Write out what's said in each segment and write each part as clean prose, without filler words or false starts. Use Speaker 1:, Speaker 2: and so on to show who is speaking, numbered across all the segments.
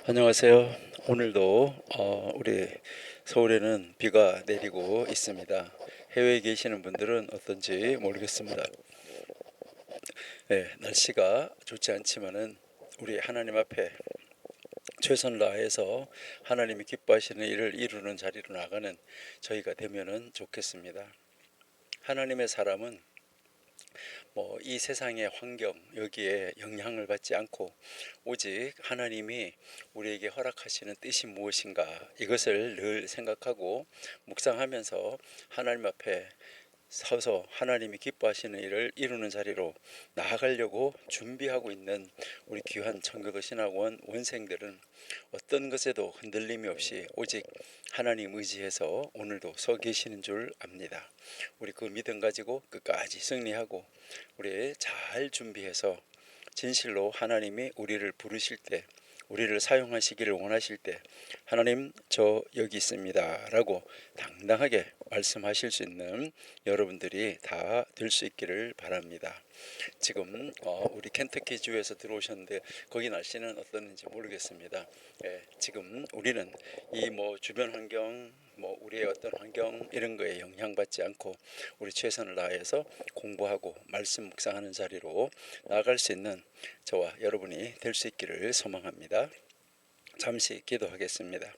Speaker 1: 안녕하세요. 오늘도 우리 서울에는 비가 내리고 있습니다. 해외에 계시는 분들은 어떤지 모르겠습니다. 네, 날씨가 좋지 않지만은 우리 하나님 앞에 최선을 다해서 하나님이 기뻐하시는 일을 이루는 자리로 나가는 저희가 되면은 좋겠습니다. 하나님의 사람은 이 세상의 환경 여기에 영향을 받지 않고 오직 하나님이 우리에게 허락하시는 뜻이 무엇인가 이것을 늘 생각하고 묵상하면서 하나님 앞에 서서 하나님이 기뻐하시는 일을 이루는 자리로 나아가려고 준비하고 있는 우리 귀한 청교도 신학원 원생들은 어떤 것에도 흔들림이 없이 오직 하나님 의지해서 오늘도 서 계시는 줄 압니다. 우리 그 믿음 가지고 끝까지 승리하고 우리 잘 준비해서 진실로 하나님이 우리를 부르실 때 우리를 사용하시기를 원하실 때 하나님 저 여기 있습니다 라고 당당하게 말씀하실 수 있는 여러분들이 다 될 수 있기를 바랍니다. 지금 우리 켄터키 주에서 들어오셨는데 거기 날씨는 어떤지 모르겠습니다. 지금 우리는 이 주변 환경 우리의 어떤 환경 이런 거에 영향받지 않고 우리 최선을 다해서 공부하고 말씀 묵상하는 자리로 나아갈 수 있는 저와 여러분이 될 수 있기를 소망합니다. 잠시 기도하겠습니다.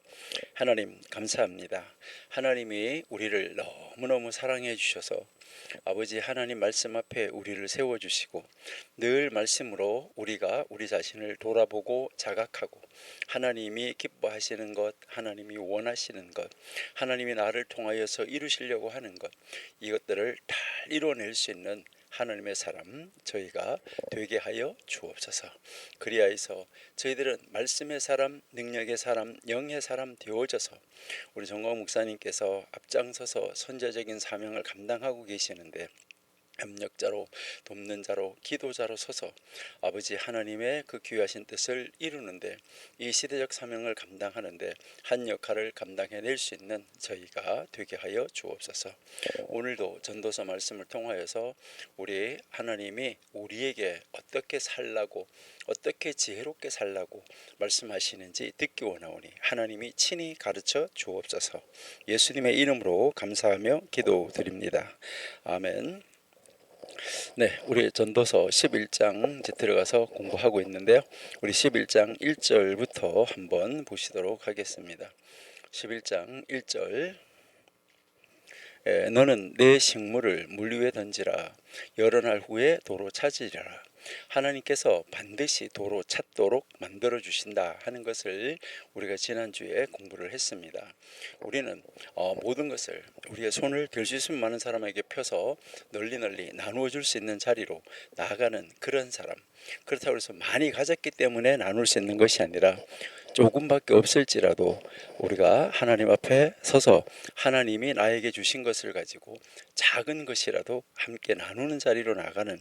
Speaker 1: 하나님 감사합니다. 하나님이 우리를 너무너무 사랑해 주셔서 아버지 하나님 말씀 앞에 우리를 세워주시고 늘 말씀으로 우리가 우리 자신을 돌아보고 자각하고 하나님이 기뻐하시는 것, 하나님이 원하시는 것, 하나님이 나를 통하여서 이루시려고 하는 것 이것들을 다 이뤄낼 수 있는 하나님의 사람 저희가 되게 하여 주옵소서. 그리하여서 저희들은 말씀의 사람, 능력의 사람, 영의 사람 되어져서 우리 정광 목사님께서 앞장서서 선제적인 사명을 감당하고 계시는데 협력자로 돕는 자로 기도자로 서서 아버지 하나님의 그 귀하신 뜻을 이루는데 이 시대적 사명을 감당하는데 한 역할을 감당해낼 수 있는 저희가 되게 하여 주옵소서. 오늘도 전도서 말씀을 통하여서 우리 하나님이 우리에게 어떻게 살라고 어떻게 지혜롭게 살라고 말씀하시는지 듣기 원하오니 하나님이 친히 가르쳐 주옵소서. 예수님의 이름으로 감사하며 기도드립니다. 아멘. 네, 우리 전도서 11장 이제 들어가서 공부하고 있는데요. 우리 11장 1절부터 한번 보시도록 하겠습니다. 11장 1절 너는 내 식물을 물 위에 던지라. 여러 날 후에 도로 찾으리라. 하나님께서 반드시 도로 찾도록 만들어 주신다 하는 것을 우리가 지난주에 공부를 했습니다. 우리는 모든 것을 우리의 손을 들 수 있으면 많은 사람에게 펴서 널리 나누어 줄 수 있는 자리로 나아가는 그런 사람. 그렇다고 해서 많이 가졌기 때문에 나눌 수 있는 것이 아니라 조금밖에 없을지라도 우리가 하나님 앞에 서서 하나님이 나에게 주신 것을 가지고 작은 것이라도 함께 나누는 자리로 나가는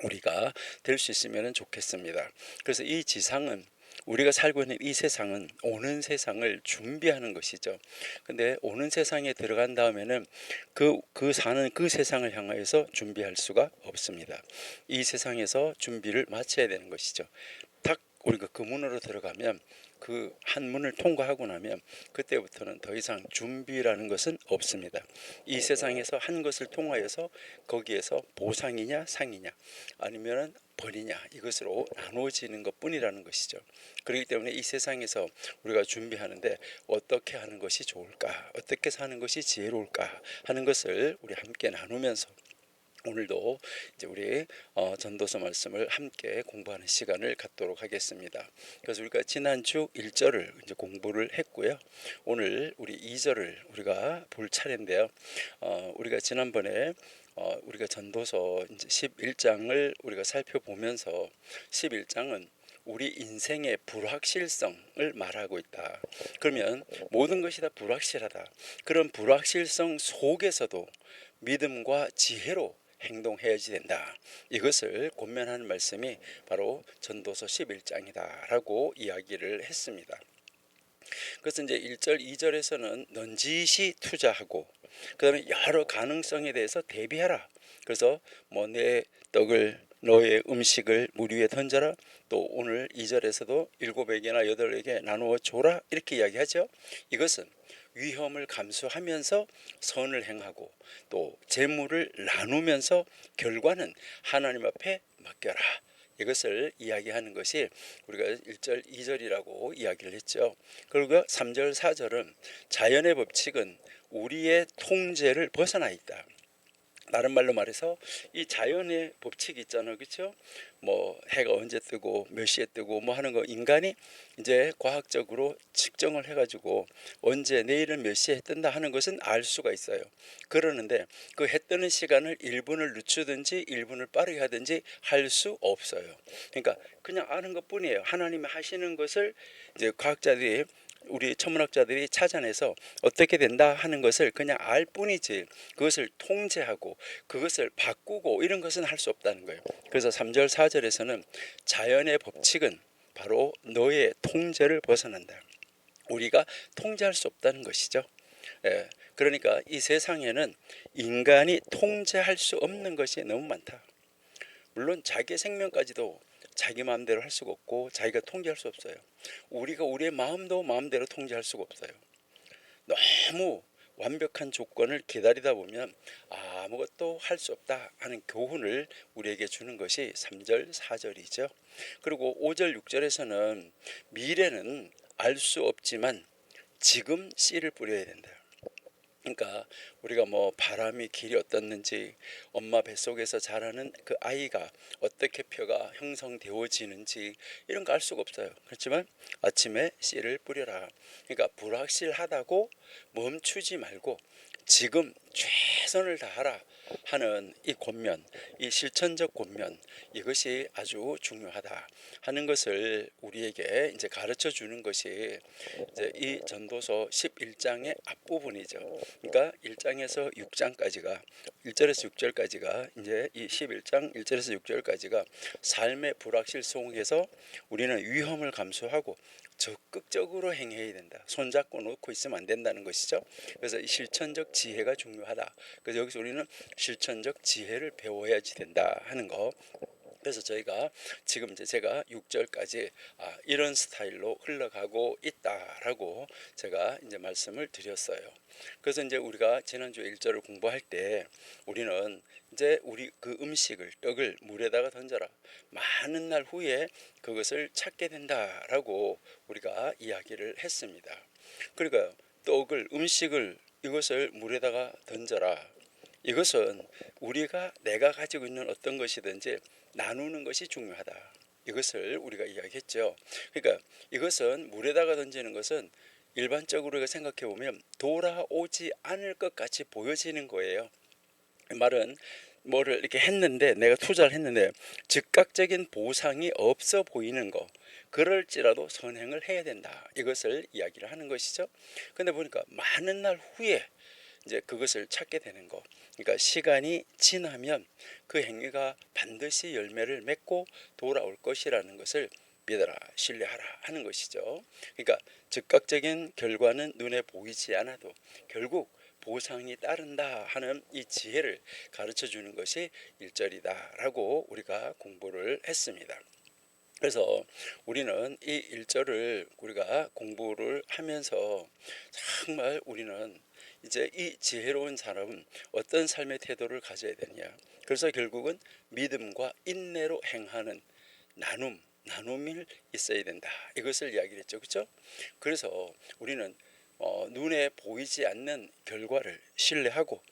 Speaker 1: 우리가 될 수 있으면 좋겠습니다. 그래서 이 지상은 우리가 살고 있는 이 세상은 오는 세상을 준비하는 것이죠. 근데 오는 세상에 들어간 다음에는 사는 그 세상을 향하여서 준비할 수가 없습니다. 이 세상에서 준비를 마쳐야 되는 것이죠. 딱 우리가 그 문으로 들어가면 그 한 문을 통과하고 나면 그때부터는 더 이상 준비라는 것은 없습니다. 이 세상에서 한 것을 통하여서 거기에서 보상이냐 상이냐 아니면 벌이냐 이것으로 나누어지는 것뿐이라는 것이죠. 그렇기 때문에 이 세상에서 우리가 준비하는데 어떻게 하는 것이 좋을까, 어떻게 사는 것이 지혜로울까 하는 것을 우리 함께 나누면서 오늘도 이제 우리 전도서 말씀을 함께 공부하는 시간을 갖도록 하겠습니다. 그래서 우리가 지난주 1절을 이제 공부를 했고요. 오늘 우리 2절을 우리가 볼 차례인데요. 우리가 지난번에 우리가 전도서 이제 11장을 우리가 살펴보면서 11장은 우리 인생의 불확실성을 말하고 있다. 그러면 모든 것이 다 불확실하다. 그런 불확실성 속에서도 믿음과 지혜로 행동해야지 된다. 이것을 권면하는 말씀이 바로 전도서 11장이다 라고 이야기를 했습니다. 그래서 이제 1절 2절에서는 넌지시 투자하고 그 다음에 여러 가능성에 대해서 대비하라. 그래서 내 떡을 너의 음식을 물 위에 던져라. 또 오늘 2절에서도 7에게나 8에게 나누어 줘라 이렇게 이야기하죠. 이것은 위험을 감수하면서 선을 행하고 또 재물을 나누면서 결과는 하나님 앞에 맡겨라. 이것을 이야기하는 것이 우리가 1절, 2절이라고 이야기를 했죠. 그리고 3절, 4절은 자연의 법칙은 우리의 통제를 벗어나 있다. 다른 말로 말해서 이 자연의 법칙이 있잖아요, 그렇죠? 뭐 해가 언제 뜨고 몇 시에 뜨고 뭐 하는 거 인간이 이제 과학적으로 측정을 해가지고 언제 내일은 몇 시에 뜬다 하는 것은 알 수가 있어요. 그러는데 그 해 뜨는 시간을 1분을 늦추든지 1분을 빠르게 하든지 할 수 없어요. 그러니까 그냥 아는 것뿐이에요. 하나님이 하시는 것을 이제 과학자들이 우리 천문학자들이 찾아내서 어떻게 된다 하는 것을 그냥 알 뿐이지 그것을 통제하고 그것을 바꾸고 이런 것은 할 수 없다는 거예요. 그래서 3절 4절에서는 자연의 법칙은 바로 너의 통제를 벗어난다. 우리가 통제할 수 없다는 것이죠. 예, 그러니까 이 세상에는 인간이 통제할 수 없는 것이 너무 많다. 물론 자기 생명까지도 자기 마음대로 할 수가 없고 자기가 통제할 수 없어요. 우리가 우리의 마음도 마음대로 통제할 수가 없어요. 너무 완벽한 조건을 기다리다 보면 아무것도 할 수 없다 하는 교훈을 우리에게 주는 것이 3절 4절이죠. 그리고 5절 6절에서는 미래는 알 수 없지만 지금 씨를 뿌려야 된다. 그러니까 우리가 뭐 바람이 길이 어떻는지 엄마 뱃속에서 자라는 그 아이가 어떻게 뼈가 형성되어지는지 이런 거 알 수가 없어요. 그렇지만 아침에 씨를 뿌려라. 그러니까 불확실하다고 멈추지 말고 지금 최선을 다하라 하는 이 권면, 이 실천적 권면, 이것이 아주 중요하다 하는 것을 우리에게 이제 가르쳐 주는 것이 이제 이 전도서 11장의 앞부분이죠. 그러니까 1장에서 6장까지가 1절에서 6절까지가 이제 이 11장 1절에서 6절까지가 삶의 불확실 속에서 우리는 위험을 감수하고 적극적으로 행해야 된다. 손잡고 놓고 있으면 안 된다는 것이죠. 그래서 이 실천적 지혜가 중요하다. 그래서 여기서 우리는 실천적 지혜를 배워야지 된다 하는 거. 그래서 저희가 지금 이제 제가 6절까지 이런 스타일로 흘러가고 있다라고 제가 이제 말씀을 드렸어요. 그래서 이제 우리가 지난주 1절을 공부할 때 우리는 이제 우리 그 음식을 떡을 물에다가 던져라. 많은 날 후에 그것을 찾게 된다라고 우리가 이야기를 했습니다. 그러니까 떡을 음식을 이것을 물에다가 던져라. 이것은 우리가 내가 가지고 있는 어떤 것이든지 나누는 것이 중요하다. 이것을 우리가 이야기했죠. 그러니까 이것은 물에다가 던지는 것은 일반적으로 우리가 생각해 보면 돌아오지 않을 것 같이 보여지는 거예요. 말은 뭐를 이렇게 했는데 내가 투자를 했는데 즉각적인 보상이 없어 보이는 거 그럴지라도 선행을 해야 된다. 이것을 이야기를 하는 것이죠. 근데 보니까 많은 날 후에 이제 그것을 찾게 되는 거. 그러니까 시간이 지나면 그 행위가 반드시 열매를 맺고 돌아올 것이라는 것을 믿어라, 신뢰하라 하는 것이죠. 그러니까 즉각적인 결과는 눈에 보이지 않아도 결국 보상이 따른다 하는 이 지혜를 가르쳐 주는 것이 1절이다라고 우리가 공부를 했습니다. 그래서 우리는 이 1절을 우리가 공부를 하면서 정말 우리는 이제 이 지혜로운 사람은 어떤 삶의 태도를 가져야 되느냐. 그래서 결국은 믿음과 인내로 행하는 나눔이 있어야 된다. 이것을 이야기를 했죠. 그렇죠? 그래서 우리는 눈에 보이지 않는 결과를 신뢰하고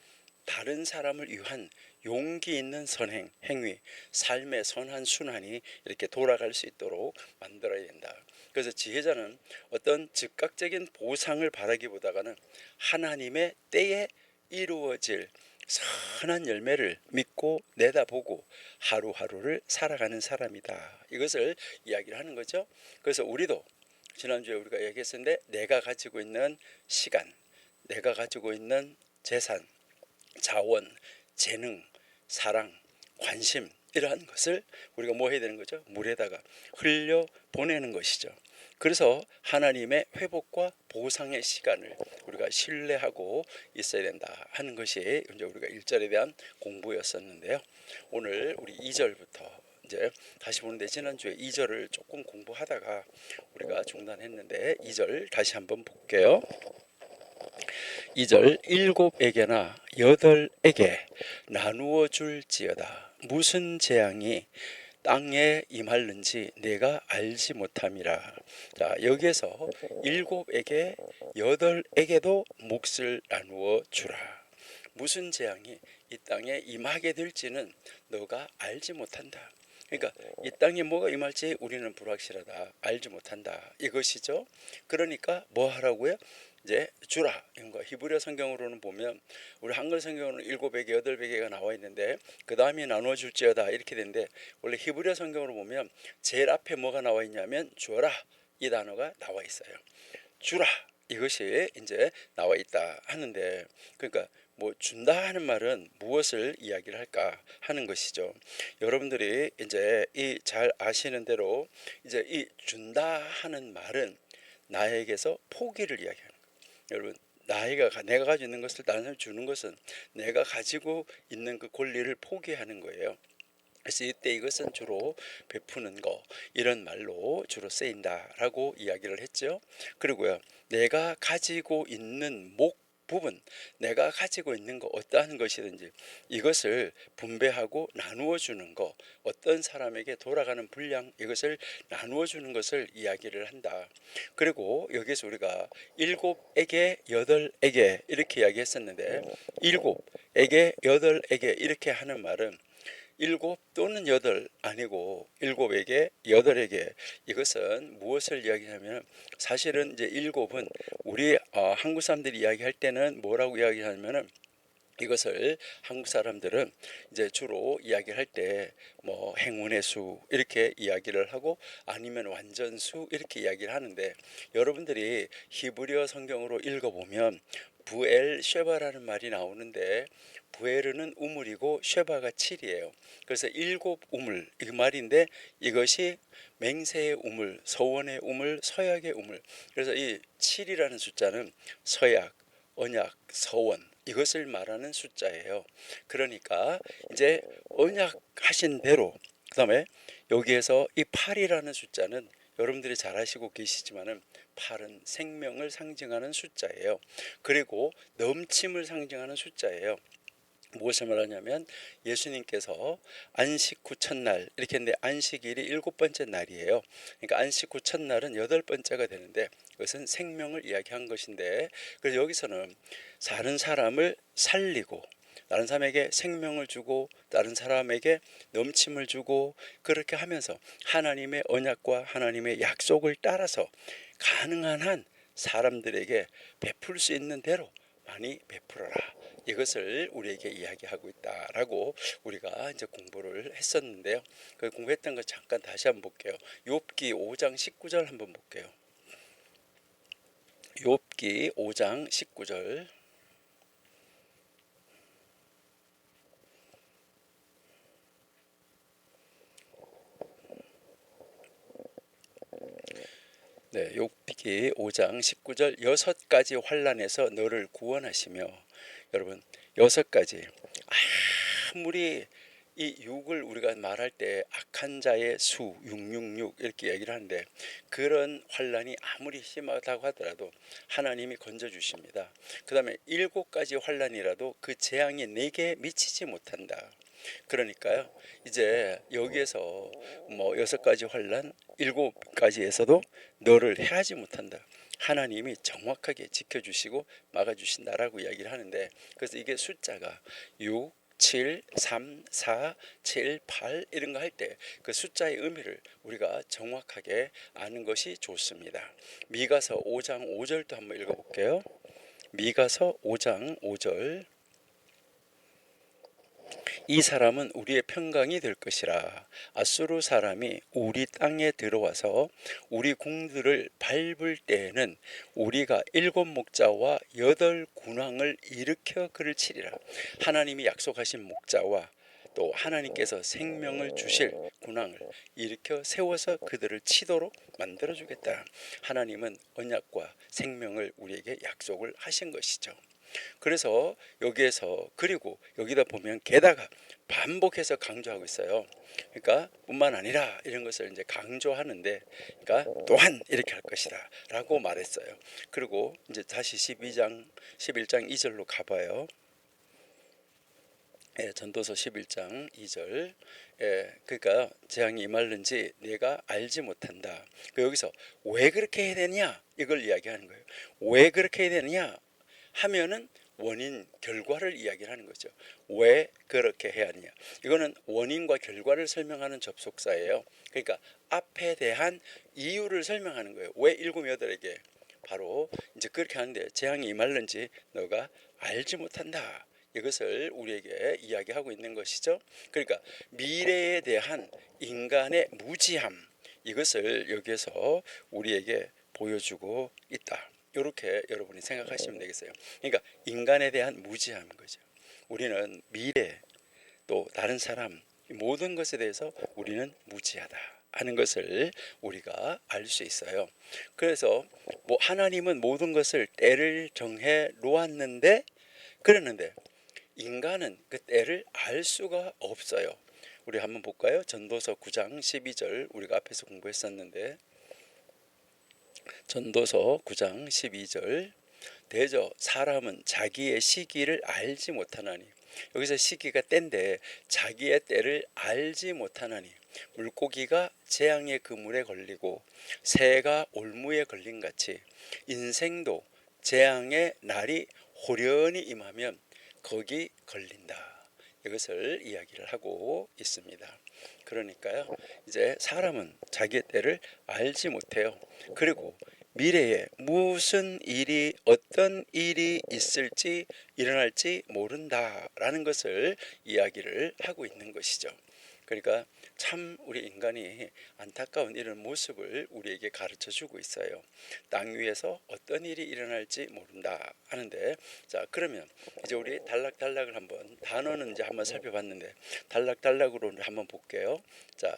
Speaker 1: 다른 사람을 위한 용기 있는 선행, 행위, 삶의 선한 순환이 이렇게 돌아갈 수 있도록 만들어야 된다. 그래서 지혜자는 어떤 즉각적인 보상을 바라기보다는 하나님의 때에 이루어질 선한 열매를 믿고 내다보고 하루하루를 살아가는 사람이다. 이것을 이야기를 하는 거죠. 그래서 우리도 지난주에 우리가 얘기했었는데 내가 가지고 있는 시간, 내가 가지고 있는 재산, 자원, 재능, 사랑, 관심 이러한 것을 우리가 뭐 해야 되는 거죠? 물에다가 흘려 보내는 것이죠. 그래서 하나님의 회복과 보상의 시간을 우리가 신뢰하고 있어야 된다 하는 것이 이제 우리가 1절에 대한 공부였었는데요. 오늘 우리 2절부터 이제 다시 보는데 지난주에 2절을 조금 공부하다가 우리가 중단했는데 2절 다시 한번 볼게요. 2절 일곱에게나 여덟에게 나누어 줄지어다. 무슨 재앙이 땅에 임할는지 내가 알지 못함이라. 자, 여기에서 일곱에게 여덟에게도 몫을 나누어 주라. 무슨 재앙이 이 땅에 임하게 될지는 너가 알지 못한다. 그러니까 이 땅에 뭐가 임할지 우리는 불확실하다. 알지 못한다. 이것이죠. 그러니까 뭐 하라고요? 이제 주라. 이런 거 히브리어 성경으로는 보면 우리 한글 성경으로는 일곱에게 여덟에게가 나와 있는데 그 다음에 나누어 줄지어다 이렇게 되는데 원래 히브리어 성경으로 보면 제일 앞에 뭐가 나와 있냐면 주어라 이 단어가 나와 있어요. 주라 이것이 이제 나와 있다 하는데 그러니까 뭐 준다 하는 말은 무엇을 이야기를 할까 하는 것이죠. 여러분들이 이제 이 잘 아시는 대로 이제 이 준다 하는 말은 나에게서 포기를 이야기하는 거예요. 여러분 내가 가지고 있는 것을 다른 사람이 주는 것은 내가 가지고 있는 그 권리를 포기하는 거예요. 그래서 이때 이것은 주로 베푸는 거 이런 말로 주로 쓰인다라고 이야기를 했죠. 그리고요 내가 가지고 있는 부분 내가 가지고 있는 거 어떠한 것이든지 이것을 분배하고 나누어 주는 거 어떤 사람에게 돌아가는 분량 이것을 나누어 주는 것을 이야기를 한다. 그리고 여기서 우리가 일곱에게 여덟에게 이렇게 이야기했었는데 일곱에게 여덟에게 이렇게 하는 말은 일곱 또는 여덟 아니고 일곱에게 여덟에게 이것은 무엇을 이야기하면 사실은 이제 일곱은 우리 한국 사람들이 이야기할 때는 뭐라고 이야기하냐면은 이것을 한국 사람들은 이제 주로 이야기를 할 때 뭐 행운의 수 이렇게 이야기를 하고 아니면 완전수 이렇게 이야기를 하는데 여러분들이 히브리어 성경으로 읽어보면 부엘 쉐바라는 말이 나오는데 부에르는 우물이고 쉐바가 7이에요. 그래서 일곱 우물 이 말인데 이것이 맹세의 우물, 서원의 우물, 서약의 우물. 그래서 이 7이라는 숫자는 서약, 언약, 서원 이것을 말하는 숫자예요. 그러니까 이제 언약하신 대로 그다음에 여기에서 이 8이라는 숫자는 여러분들이 잘 아시고 계시지만은 8은 생명을 상징하는 숫자예요. 그리고 넘침을 상징하는 숫자예요. 무엇을 말하냐면 예수님께서 안식 후 첫날 이렇게 했는데 안식일이 일곱 번째 날이에요. 그러니까 안식 후 첫날은 여덟 번째가 되는데 그것은 생명을 이야기한 것인데 그래서 여기서는 다른 사람을 살리고 다른 사람에게 생명을 주고 다른 사람에게 넘침을 주고 그렇게 하면서 하나님의 언약과 하나님의 약속을 따라서 가능한 한 사람들에게 베풀 수 있는 대로 많이 베풀어라. 이것을 우리에게 이야기하고 있다라고 우리가 이제 공부를 했었는데요. 그 공부했던 거 잠깐 다시 한번 볼게요. 욥기 5장 19절 한번 볼게요. 욥기 5장 19절. 네, 욥기 5장 19절 여섯 가지 환난에서 너를 구원하시며 여러분 여섯 가지 아무리 이 육을 우리가 말할 때 악한 자의 수 666 이렇게 얘기를 하는데 그런 환난이 아무리 심하다고 하더라도 하나님이 건져 주십니다. 그 다음에 일곱 가지 환난이라도 그 재앙이 내게 미치지 못한다. 그러니까요 이제 여기에서 뭐 여섯 가지 환난 일곱 가지에서도 너를 해하지 못한다. 하나님이 정확하게 지켜주시고 막아주신다라고 이야기를 하는데 그래서 이게 숫자가 6 7, 3, 4, 7, 8 이런 거 할 때 그 숫자의 의미를 우리가 정확하게 아는 것이 좋습니다. 미가서 5장 5절도 한번 읽어볼게요. 미가서 5장 5절 이 사람은 우리의 평강이 될 것이라. 아수르 사람이 우리 땅에 들어와서 우리 궁들을 밟을 때에는 우리가 일곱 목자와 여덟 군왕을 일으켜 그를 치리라. 하나님이 약속하신 목자와 또 하나님께서 생명을 주실 군왕을 일으켜 세워서 그들을 치도록 만들어주겠다. 하나님은 언약과 생명을 우리에게 약속을 하신 것이죠. 그래서 여기에서 그리고 여기다 보면 게다가 반복해서 강조하고 있어요. 그러니까 뿐만 아니라 이런 것을 이제 강조하는데, 그러니까 또한 이렇게 할 것이다 라고 말했어요. 그리고 이제 다시 11장 2절로 가봐요. 전도서 11장 2절. 그러니까 재앙이 임하는지 내가 알지 못한다. 여기서 왜 그렇게 해야 되냐 이걸 이야기하는 거예요. 왜 그렇게 해야 되느냐 하면은 원인 결과를 이야기하는 거죠. 왜 그렇게 해야 하느냐, 이거는 원인과 결과를 설명하는 접속사예요. 그러니까 앞에 대한 이유를 설명하는 거예요. 왜 일곱 여덟에게 바로 이제 그렇게 하는데 재앙이 임하는지 너가 알지 못한다, 이것을 우리에게 이야기하고 있는 것이죠. 그러니까 미래에 대한 인간의 무지함, 이것을 여기에서 우리에게 보여주고 있다, 이렇게 여러분이 생각하시면 되겠어요. 그러니까 인간에 대한 무지함인 거죠. 우리는 미래 또 다른 사람 모든 것에 대해서 우리는 무지하다 하는 것을 우리가 알 수 있어요. 그래서 뭐 하나님은 모든 것을 때를 정해 놓았는데, 그랬는데 인간은 그 때를 알 수가 없어요. 우리 한번 볼까요? 전도서 9장 12절 우리가 앞에서 공부했었는데, 전도서 9장 12절. 대저 사람은 자기의 시기를 알지 못하나니, 여기서 시기가 때인데 자기의 때를 알지 못하나니, 물고기가 재앙의 그물에 걸리고 새가 올무에 걸린 같이 인생도 재앙의 날이 호련히 임하면 거기 걸린다, 이것을 이야기를 하고 있습니다. 그러니까요, 이제 사람은 자기의 때를 알지 못해요. 그리고 미래에 무슨 일이 어떤 일이 있을지 일어날지 모른다라는 것을 이야기를 하고 있는 것이죠. 그러니까 참 우리 인간이 안타까운 이런 모습을 우리에게 가르쳐 주고 있어요. 땅 위에서 어떤 일이 일어날지 모른다 하는데, 자 그러면 이제 우리 단락단락을 한번, 단어는 이제 한번 살펴봤는데 단락단락으로 한번 볼게요. 자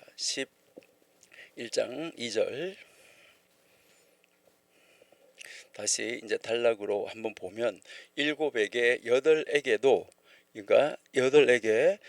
Speaker 1: 11장 2절 다시 이제 단락으로 한번 보면, 일곱에게 여덟에게도, 그러니까 여덟에게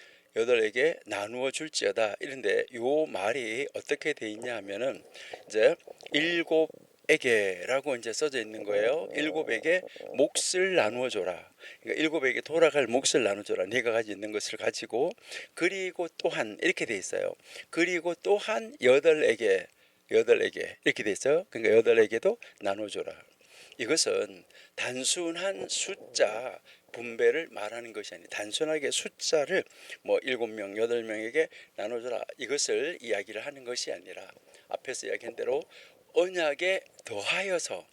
Speaker 1: 나누어 줄지어다 이런데, 요 말이 어떻게 돼 있냐 하면은 이제 일곱에게라고 이제 써져 있는 거예요. 일곱에게 몫을 나누어 줘라. 그러니까 일곱에게 돌아갈 몫을 나눠줘라. 네가 가지고 있는 것을 가지고. 그리고 또한 이렇게 돼 있어요. 그리고 또한 여덟에게 이렇게 돼 있어요. 그러니까 여덟에게도 나눠줘라. 이것은 단순한 숫자 분배를 말하는 것이 아니라, 단순하게 숫자를 뭐 7명, 8명에게 나눠줘라 이것을 이야기를 하는 것이 아니라, 앞에서 이야기한 대로 언약에 더하여서,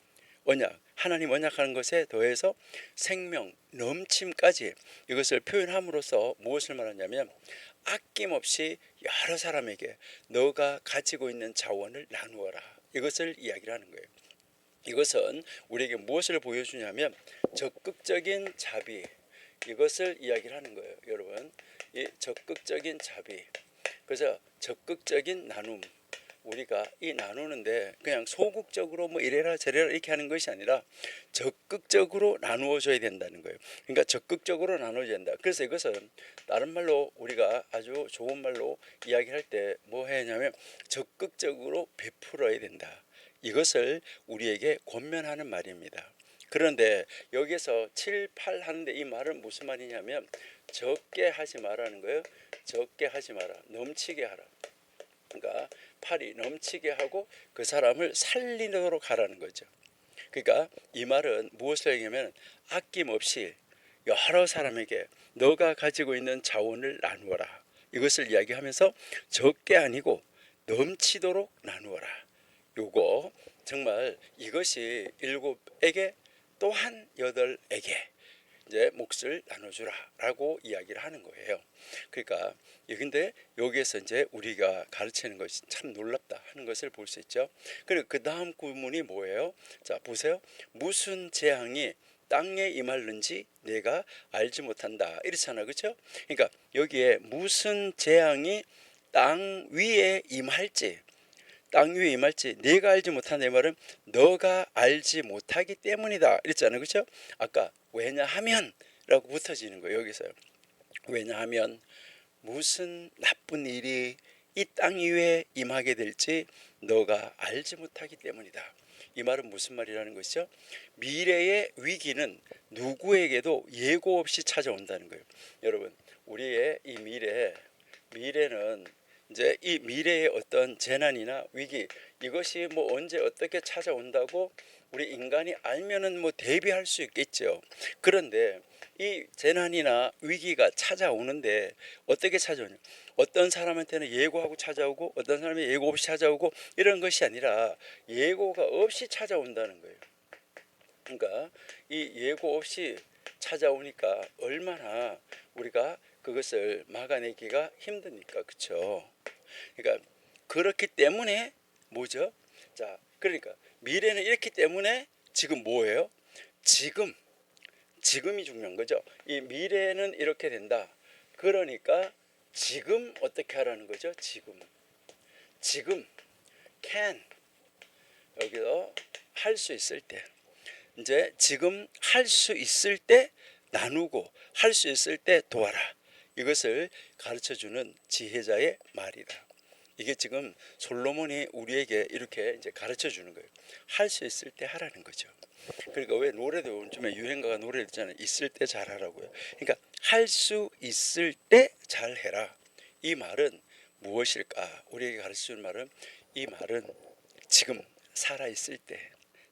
Speaker 1: 언약, 하나님 언약하는 것에 더해서 생명 넘침까지 이것을 표현함으로써 무엇을 말하냐면, 아낌없이 여러 사람에게 너가 가지고 있는 자원을 나누어라, 이것을 이야기를 하는 거예요. 이것은 우리에게 무엇을 보여주냐면 적극적인 자비, 이것을 이야기를 하는 거예요. 여러분, 이 적극적인 자비, 그래서 적극적인 나눔, 우리가 이 나누는데 그냥 소극적으로 뭐 이래라 저래라 이렇게 하는 것이 아니라 적극적으로 나누어 줘야 된다는 거예요. 그러니까 적극적으로 나눠줘야 된다. 그래서 이것은 다른 말로 우리가 아주 좋은 말로 이야기할 때 뭐 해야 하냐면 적극적으로 베풀어야 된다, 이것을 우리에게 권면하는 말입니다. 그런데 여기서 7, 8 하는데 이 말은 무슨 말이냐면 적게 하지 말라는 거예요. 적게 하지 마라, 넘치게 하라. 그러니까 8이 넘치게 하고 그 사람을 살리도록 하라는 거죠. 그러니까 이 말은 무엇을 얘기하면 아낌없이 여러 사람에게 너가 가지고 있는 자원을 나누어라, 이것을 이야기하면서 적게 아니고 넘치도록 나누어라. 요거 정말 이것이 7에게 또한 8에게 이제 몫을 나눠주라라고 이야기를 하는 거예요. 그러니까 근데 여기에서 이제 우리가 가르치는 것이 참 놀랍다 하는 것을 볼 수 있죠. 그리고 그 다음 구문이 뭐예요? 자 보세요. 무슨 재앙이 땅에 임할는지 내가 알지 못한다, 이렇잖아, 그렇죠? 그러니까 여기에 무슨 재앙이 땅 위에 임할지, 땅 위에 임할지 네가 알지 못한다. 이 말은 너가 알지 못하기 때문이다 이랬잖아요. 그렇죠? 아까 왜냐하면 라고 붙어지는 거예요. 여기서요. 왜냐하면 무슨 나쁜 일이 이 땅 위에 임하게 될지 너가 알지 못하기 때문이다. 이 말은 무슨 말이라는 것이죠? 미래의 위기는 누구에게도 예고 없이 찾아온다는 거예요. 여러분, 우리의 이 미래는 이제 이 미래의 어떤 재난이나 위기, 이것이 뭐 언제 어떻게 찾아온다고 우리 인간이 알면은 뭐 대비할 수 있겠죠. 그런데 이 재난이나 위기가 찾아오는데 어떻게 찾아오냐? 어떤 사람한테는 예고하고 찾아오고 어떤 사람이 예고 없이 찾아오고 이런 것이 아니라 예고가 없이 찾아온다는 거예요. 그러니까 이 예고 없이 찾아오니까 얼마나 우리가 그것을 막아내기가 힘드니까. 그렇죠? 그러니까 그렇기 때문에 뭐죠? 자, 그러니까 미래는 이렇기 때문에 지금 뭐예요? 지금이 중요한 거죠. 이 미래는 이렇게 된다. 그러니까 지금 어떻게 하라는 거죠? 지금 can 여기서 할 수 있을 때, 이제 지금 할 수 있을 때 나누고 할 수 있을 때 도와라. 이것을 가르쳐주는 지혜자의 말이다. 이게 지금 솔로몬이 우리에게 이렇게 이제 가르쳐 주는 거예요. 할 수 있을 때 하라는 거죠. 그러니까 왜 노래도 요즘에 유행가가 노래 있잖아요. 있을 때 잘하라고요. 그러니까 할 수 있을 때 잘해라. 이 말은 무엇일까? 우리에게 가르쳐 주는 말은, 이 말은 지금 살아 있을 때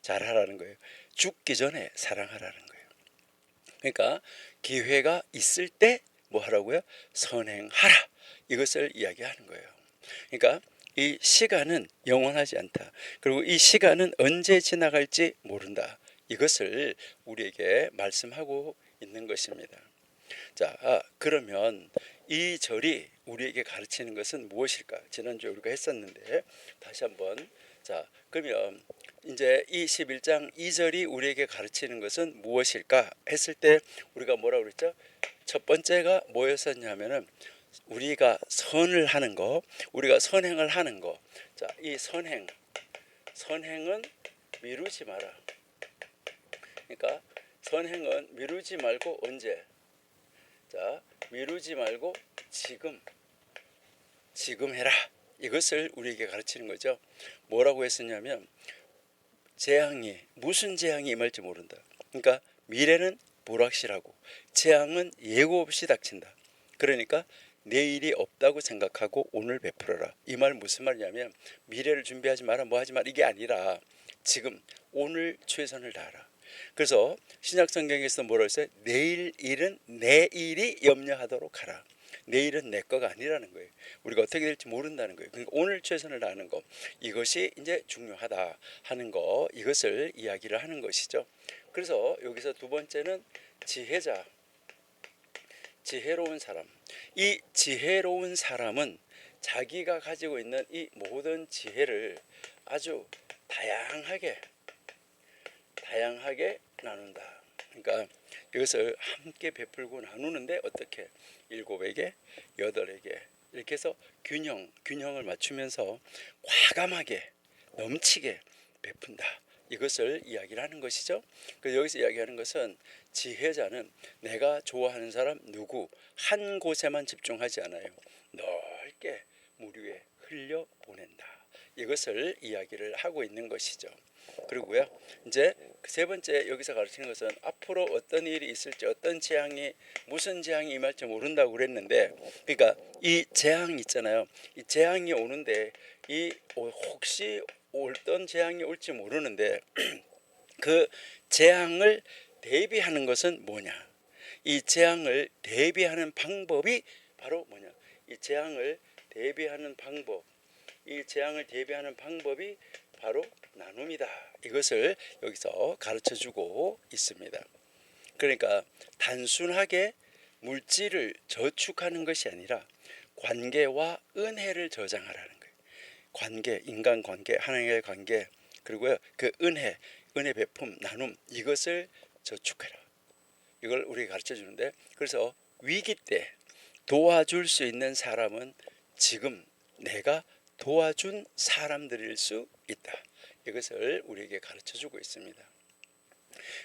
Speaker 1: 잘하라는 거예요. 죽기 전에 사랑하라는 거예요. 그러니까 기회가 있을 때 뭐 하라고요? 선행하라. 이것을 이야기하는 거예요. 그러니까 이 시간은 영원하지 않다. 그리고 이 시간은 언제 지나갈지 모른다. 이것을 우리에게 말씀하고 있는 것입니다. 자, 그러면 이 절이 우리에게 가르치는 것은 무엇일까? 지난주에 우리가 했었는데 다시 한번. 자, 그러면 이제 이 11장 2절이 우리에게 가르치는 것은 무엇일까 했을 때 우리가 뭐라고 그랬죠? 첫 번째가 뭐였었냐면은 우리가 선을 하는 거, 우리가 선행을 하는 거. 자, 이 선행은 미루지 마라. 그러니까 선행은 미루지 말고 언제? 자, 미루지 말고 지금 해라. 이것을 우리에게 가르치는 거죠. 뭐라고 했었냐면 무슨 재앙이 임할지 모른다. 그러니까 미래는 불확실하고 재앙은 예고 없이 닥친다. 그러니까 내일이 없다고 생각하고 오늘 베풀어라. 이 말 무슨 말이냐면 미래를 준비하지 마라, 뭐 하지 마라, 이게 아니라 지금 오늘 최선을 다하라. 그래서 신약 성경에서 뭐라고 했어요? 내일 일은 내일이 염려하도록 하라. 내일은 내 거가 아니라는 거예요. 우리가 어떻게 될지 모른다는 거예요. 그러니까 오늘 최선을 다하는 거, 이것이 이제 중요하다 하는 거, 이것을 이야기를 하는 것이죠. 그래서 여기서 두 번째는 지혜로운 사람. 이 지혜로운 사람은 자기가 가지고 있는 이 모든 지혜를 아주 다양하게 나눈다. 그러니까 이것을 함께 베풀고 나누는데 어떻게 7에게 8에게 이렇게 해서 균형을 맞추면서 과감하게 넘치게 베푼다. 이것을 이야기를 하는 것이죠. 그래서 여기서 이야기하는 것은 지혜자는 내가 좋아하는 사람 누구 한 곳에만 집중하지 않아요. 넓게 물 위에 흘려 보낸다. 이것을 이야기를 하고 있는 것이죠. 그리고요, 이제 세 번째 여기서 가르치는 것은 앞으로 어떤 일이 있을지, 무슨 재앙이 임할지 모른다고 그랬는데, 그러니까 이 재앙 있잖아요. 이 재앙이 오는데 혹시 어떤 재앙이 올지 모르는데 그 재앙을 대비하는 것은 뭐냐? 이 재앙을 대비하는 방법이 바로 뭐냐? 이 재앙을 대비하는 방법이 바로 나눔이다. 이것을 여기서 가르쳐주고 있습니다. 그러니까 단순하게 물질을 저축하는 것이 아니라 관계와 은혜를 저장하라는 거예요. 관계, 인간관계, 하나님과의 관계, 그리고요 그 은혜 베품, 나눔, 이것을 저축해라. 이걸 우리가 가르쳐주는데, 그래서 위기 때 도와줄 수 있는 사람은 지금 내가 도와준 사람들일 수 있다. 이것을 우리에게 가르쳐 주고 있습니다.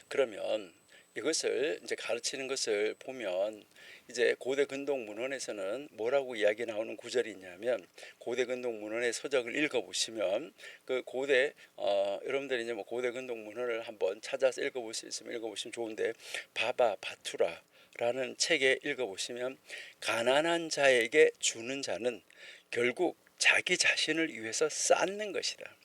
Speaker 1: 그러면 이것을 이제 가르치는 것을 보면 이제 고대 근동 문헌에서는 뭐라고 이야기 나오는 구절이 있냐면, 고대 근동 문헌의 서적을 읽어보시면 그 고대 여러분들이 이제 뭐 고대 근동 문헌을 한번 찾아서 읽어볼 수 있으면 읽어보시면 좋은데, 바바 바투라라는 책에 읽어보시면 가난한 자에게 주는 자는 결국 자기 자신을 위해서 쌓는 것이다.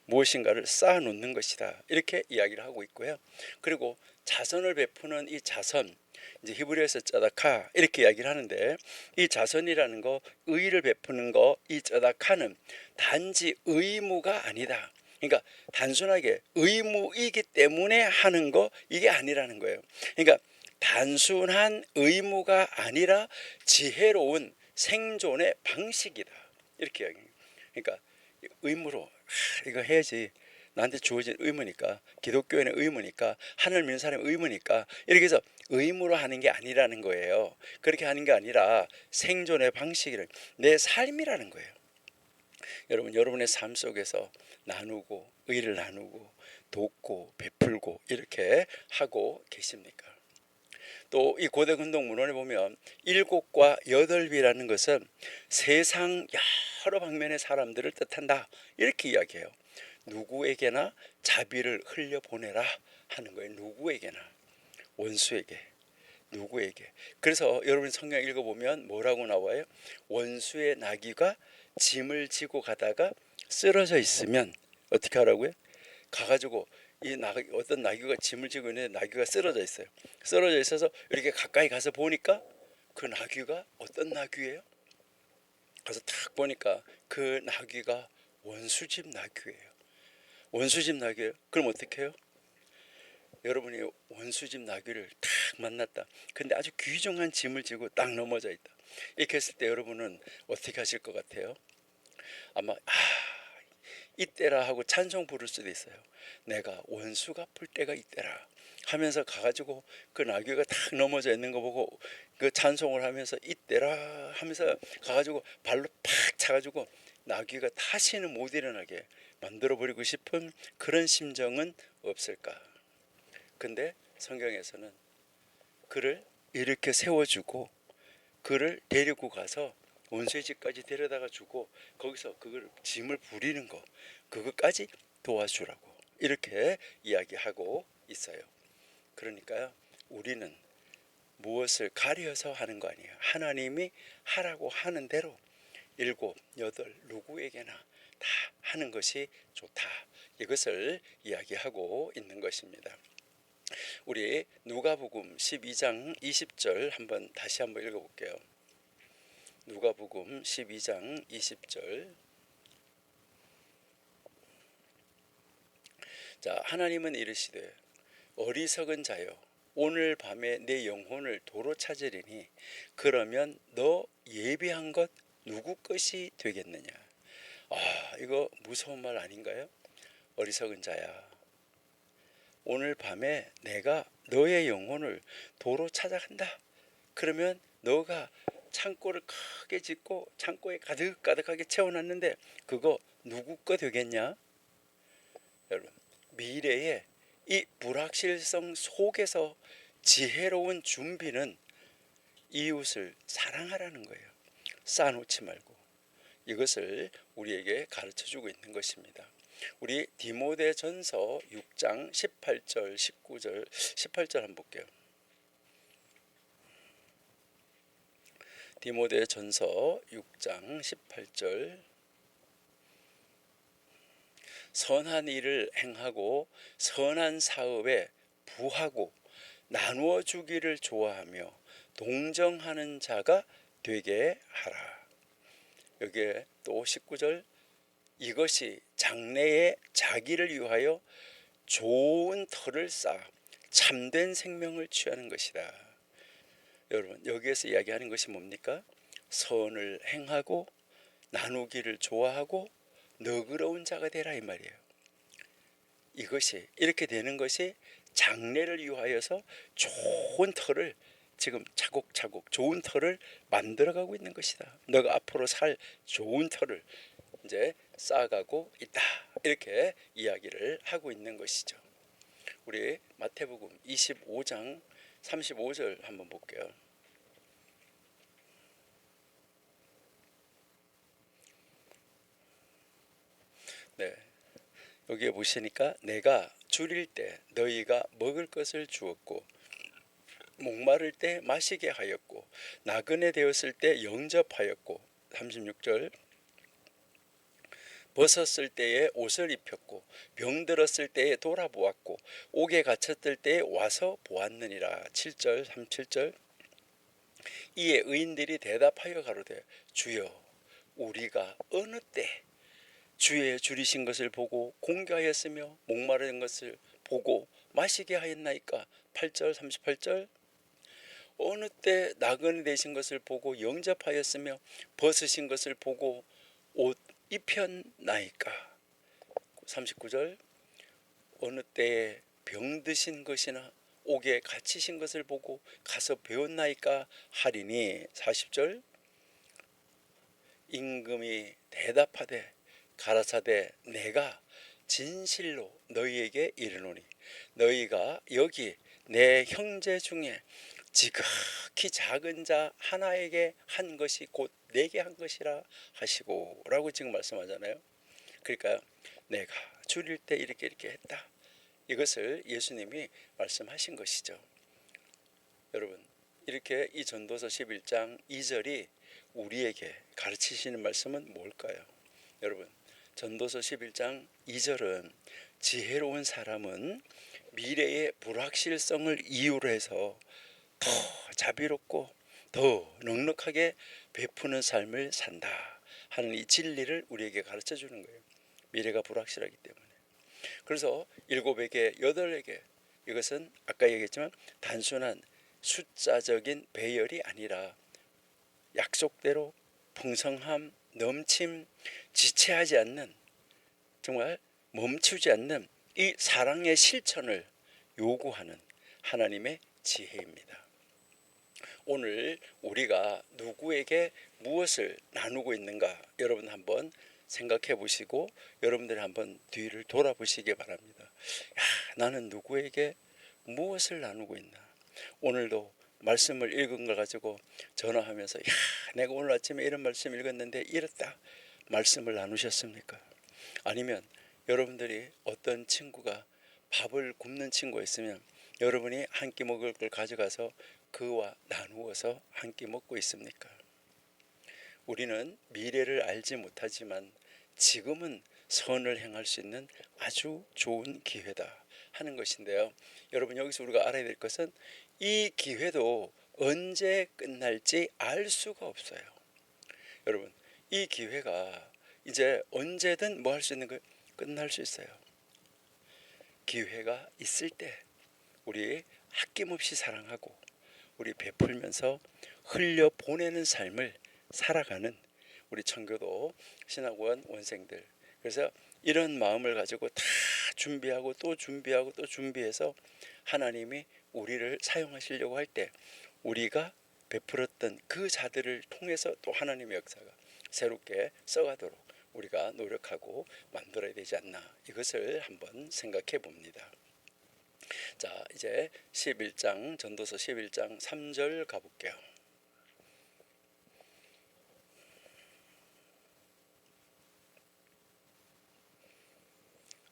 Speaker 1: 무엇인가를 쌓아놓는 것이다. 이렇게 이야기를 하고 있고요. 그리고 자선을 베푸는 이 자선, 이제 히브리어에서 쩌다카 이렇게 이야기를 하는데, 이 자선이라는 거, 의를 베푸는 거, 이 쩌다카는 단지 의무가 아니다. 그러니까 단순하게 의무이기 때문에 하는 거, 이게 아니라는 거예요. 그러니까 단순한 의무가 아니라 지혜로운 생존의 방식이다. 이렇게 이야기해요. 그러니까 의무로 이거 해야지, 나한테 주어진 의무니까, 기독교인의 의무니까, 하늘 믿는 사람의 의무니까, 이렇게 해서 의무로 하는 게 아니라는 거예요. 그렇게 하는 게 아니라 생존의 방식이라는, 내 삶이라는 거예요. 여러분, 여러분의 삶 속에서 나누고, 의를 나누고, 돕고, 베풀고 이렇게 하고 계십니까? 또 이 고대 근동 문헌에 보면 7과 8이라는 것은 세상 여러 방면의 사람들을 뜻한다, 이렇게 이야기해요. 누구에게나 자비를 흘려보내라 하는 거예요. 누구에게나, 원수에게, 누구에게. 그래서 여러분 성경 읽어보면 뭐라고 나와요? 원수의 나귀가 짐을 지고 가다가 쓰러져 있으면 어떻게 하라고요? 가가지고 어떤 나귀가 짐을 지고 있는데 나귀가 쓰러져 있어요. 쓰러져 있어서 이렇게 가까이 가서 보니까 그 나귀가 어떤 나귀예요? 가서 딱 보니까 그 나귀가 원수집 나귀예요. 원수집 나귀예요. 그럼 어떻게 해요? 여러분이 원수집 나귀를 딱 만났다. 근데 아주 귀중한 짐을 지고 딱 넘어져 있다. 이렇게 했을 때 여러분은 어떻게 하실 것 같아요? 아마 이때라 하고 찬송 부를 수도 있어요. 내가 원수 갚을 때가 이때라 하면서 가가지고 그 나귀가 딱 넘어져 있는 거 보고 그 찬송을 하면서 이때라 하면서 가가지고 발로 팍 차가지고 나귀가 다시는 못 일어나게 만들어버리고 싶은 그런 심정은 없을까? 근데 성경에서는 그를 이렇게 세워주고 그를 데리고 가서 원수의 집까지 데려다가 주고 거기서 그걸 짐을 부리는 거, 그것까지 도와주라고 이렇게 이야기하고 있어요. 그러니까요, 우리는 무엇을 가려서 하는 거 아니에요. 하나님이 하라고 하는 대로 7, 8 누구에게나 다 하는 것이 좋다. 이것을 이야기하고 있는 것입니다. 우리 누가복음 12장 20절 다시 한번 읽어볼게요. 누가복음 12장 20절. 자, 하나님은 이르시되 어리석은 자여, 오늘 밤에 내 영혼을 도로 찾으리니 그러면 너 예비한 것 누구 것이 되겠느냐. 이거 무서운 말 아닌가요? 어리석은 자야, 오늘 밤에 내가 너의 영혼을 도로 찾아간다. 그러면 너가 창고를 크게 짓고 창고에 가득가득하게 채워놨는데 그거 누구 거 되겠냐? 여러분, 미래의 이 불확실성 속에서 지혜로운 준비는 이웃을 사랑하라는 거예요. 쌓아놓지 말고. 이것을 우리에게 가르쳐주고 있는 것입니다. 우리 디모데전서 6장 18절 19절 18절 한번 볼게요. 디모데전서 6장 18절. 선한 일을 행하고 선한 사업에 부하고 나누어 주기를 좋아하며 동정하는 자가 되게 하라. 여기에 또 19절. 이것이 장래에 자기를 위하여 좋은 터를 쌓아 참된 생명을 취하는 것이다. 여러분, 여기에서 이야기하는 것이 뭡니까? 선을 행하고 나누기를 좋아하고 너그러운 자가 되라, 이 말이에요. 이것이 이렇게 되는 것이 장래를 위하여서 좋은 터를 지금 차곡차곡 좋은 터를 만들어가고 있는 것이다. 너가 앞으로 살 좋은 터를 이제 쌓아가고 있다. 이렇게 이야기를 하고 있는 것이죠. 우리 마태복음 25장 35절 한번 볼게요. 네, 여기에 보시니까 내가 줄일 때 너희가 먹을 것을 주었고 목마를 때 마시게 하였고 나그네 되었을 때 영접하였고 36절 벗었을 때에 옷을 입혔고 병들었을 때에 돌아보았고 옥에 갇혔을 때에 와서 보았느니라. 7절 37절 이에 의인들이 대답하여 가로되 주여 우리가 어느 때 주의 줄이신 것을 보고 공개하였으며 목마른 것을 보고 마시게 하였나이까. 8절 38절 어느 때 나그네 되신 것을 보고 영접하였으며 벗으신 것을 보고 옷 입혔나이까. 39절 어느 때에 병드신 것이나 옥에 갇히신 것을 보고 가서 배웠나이까 하리니. 40절 임금이 대답하되 가라사대 내가 진실로 너희에게 이르노니 너희가 여기 내 형제 중에 지극히 작은 자 하나에게 한 것이 곧 내게 한 것이라 하시고 라고 지금 말씀하잖아요. 그러니까 내가 줄일 때 이렇게 했다. 이것을 예수님이 말씀하신 것이죠. 여러분 이렇게 이 전도서 11장 2절이 우리에게 가르치시는 말씀은 뭘까요? 여러분 전도서 11장 2절은 지혜로운 사람은 미래의 불확실성을 이유로 해서 더 자비롭고 더 넉넉하게 베푸는 삶을 산다 하는 이 진리를 우리에게 가르쳐 주는 거예요. 미래가 불확실하기 때문에. 그래서 7에게 8에게 이것은 아까 얘기했지만 단순한 숫자적인 배열이 아니라 약속대로 풍성함, 넘침, 지체하지 않는 정말 멈추지 않는 이 사랑의 실천을 요구하는 하나님의 지혜입니다. 오늘 우리가 누구에게 무엇을 나누고 있는가 여러분 한번 생각해 보시고 여러분들이 한번 뒤를 돌아보시기 바랍니다. 야, 나는 누구에게 무엇을 나누고 있나. 오늘도 말씀을 읽은 걸 가지고 전화하면서 야, 내가 오늘 아침에 이런 말씀 읽었는데 이랬다 말씀을 나누셨습니까? 아니면 여러분들이 어떤 친구가 밥을 굶는 친구가 있으면 여러분이 한 끼 먹을 걸 가져가서 그와 나누어서 한 끼 먹고 있습니까? 우리는 미래를 알지 못하지만 지금은 선을 행할 수 있는 아주 좋은 기회다 하는 것인데요. 여러분 여기서 우리가 알아야 될 것은 이 기회도 언제 끝날지 알 수가 없어요. 여러분 이 기회가 이제 언제든 뭐 할 수 있는 거예요? 끝날 수 있어요. 기회가 있을 때 우리 아낌없이 사랑하고 우리 베풀면서 흘려보내는 삶을 살아가는 우리 청교도 신학원 원생들. 그래서 이런 마음을 가지고 다 준비하고 또 준비하고 또 준비해서 하나님이 우리를 사용하시려고 할 때 우리가 베풀었던 그 자들을 통해서 또 하나님의 역사가 새롭게 써가도록 우리가 노력하고 만들어야 되지 않나 이것을 한번 생각해 봅니다. 자 이제 11장 전도서 11장 3절 가볼게요.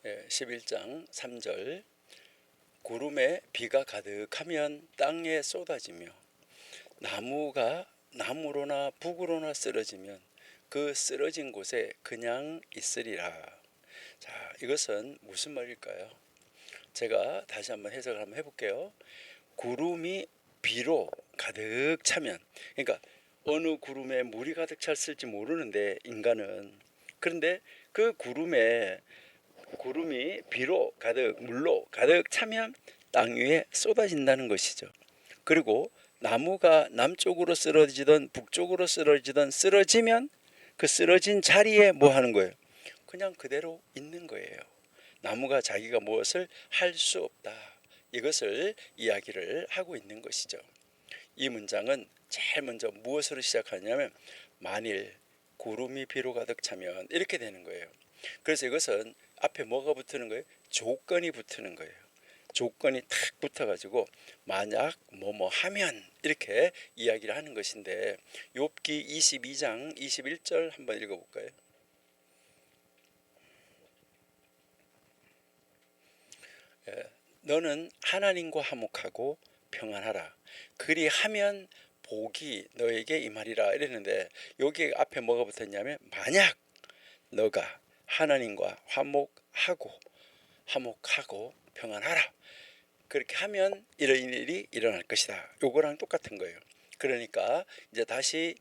Speaker 1: 11장 3절 구름에 비가 가득하면 땅에 쏟아지며 나무가 남으로나 북으로나 쓰러지면 그 쓰러진 곳에 그냥 있으리라. 자 이것은 무슨 말일까요? 제가 다시 한번 해석을 한번 해볼게요. 구름이 비로 가득 차면 그러니까 어느 구름에 물이 가득 찼을지 모르는데 인간은 그런데 그 구름이 비로 가득 물로 가득 차면 땅 위에 쏟아진다는 것이죠. 그리고 나무가 남쪽으로 쓰러지던 북쪽으로 쓰러지면 그 쓰러진 자리에 뭐 하는 거예요? 그냥 그대로 있는 거예요. 나무가 자기가 무엇을 할 수 없다. 이것을 이야기를 하고 있는 것이죠. 이 문장은 제일 먼저 무엇으로 시작하냐면 만일 구름이 비로 가득 차면 이렇게 되는 거예요. 그래서 이것은 앞에 뭐가 붙는 거예요? 조건이 붙는 거예요. 조건이 탁 붙어가지고 만약 뭐뭐 하면 이렇게 이야기를 하는 것인데, 욥기 22장 21절 한번 읽어볼까요? 너는 하나님과 화목하고 평안하라. 그리하면 복이 너에게 임하리라 이랬는데, 여기 앞에 뭐가 붙었냐면 만약 너가 하나님과 화목하고 평안하라, 그렇게 하면 이런 일이 일어날 것이다. 요거랑 똑같은 거예요. 그러니까 이제 다시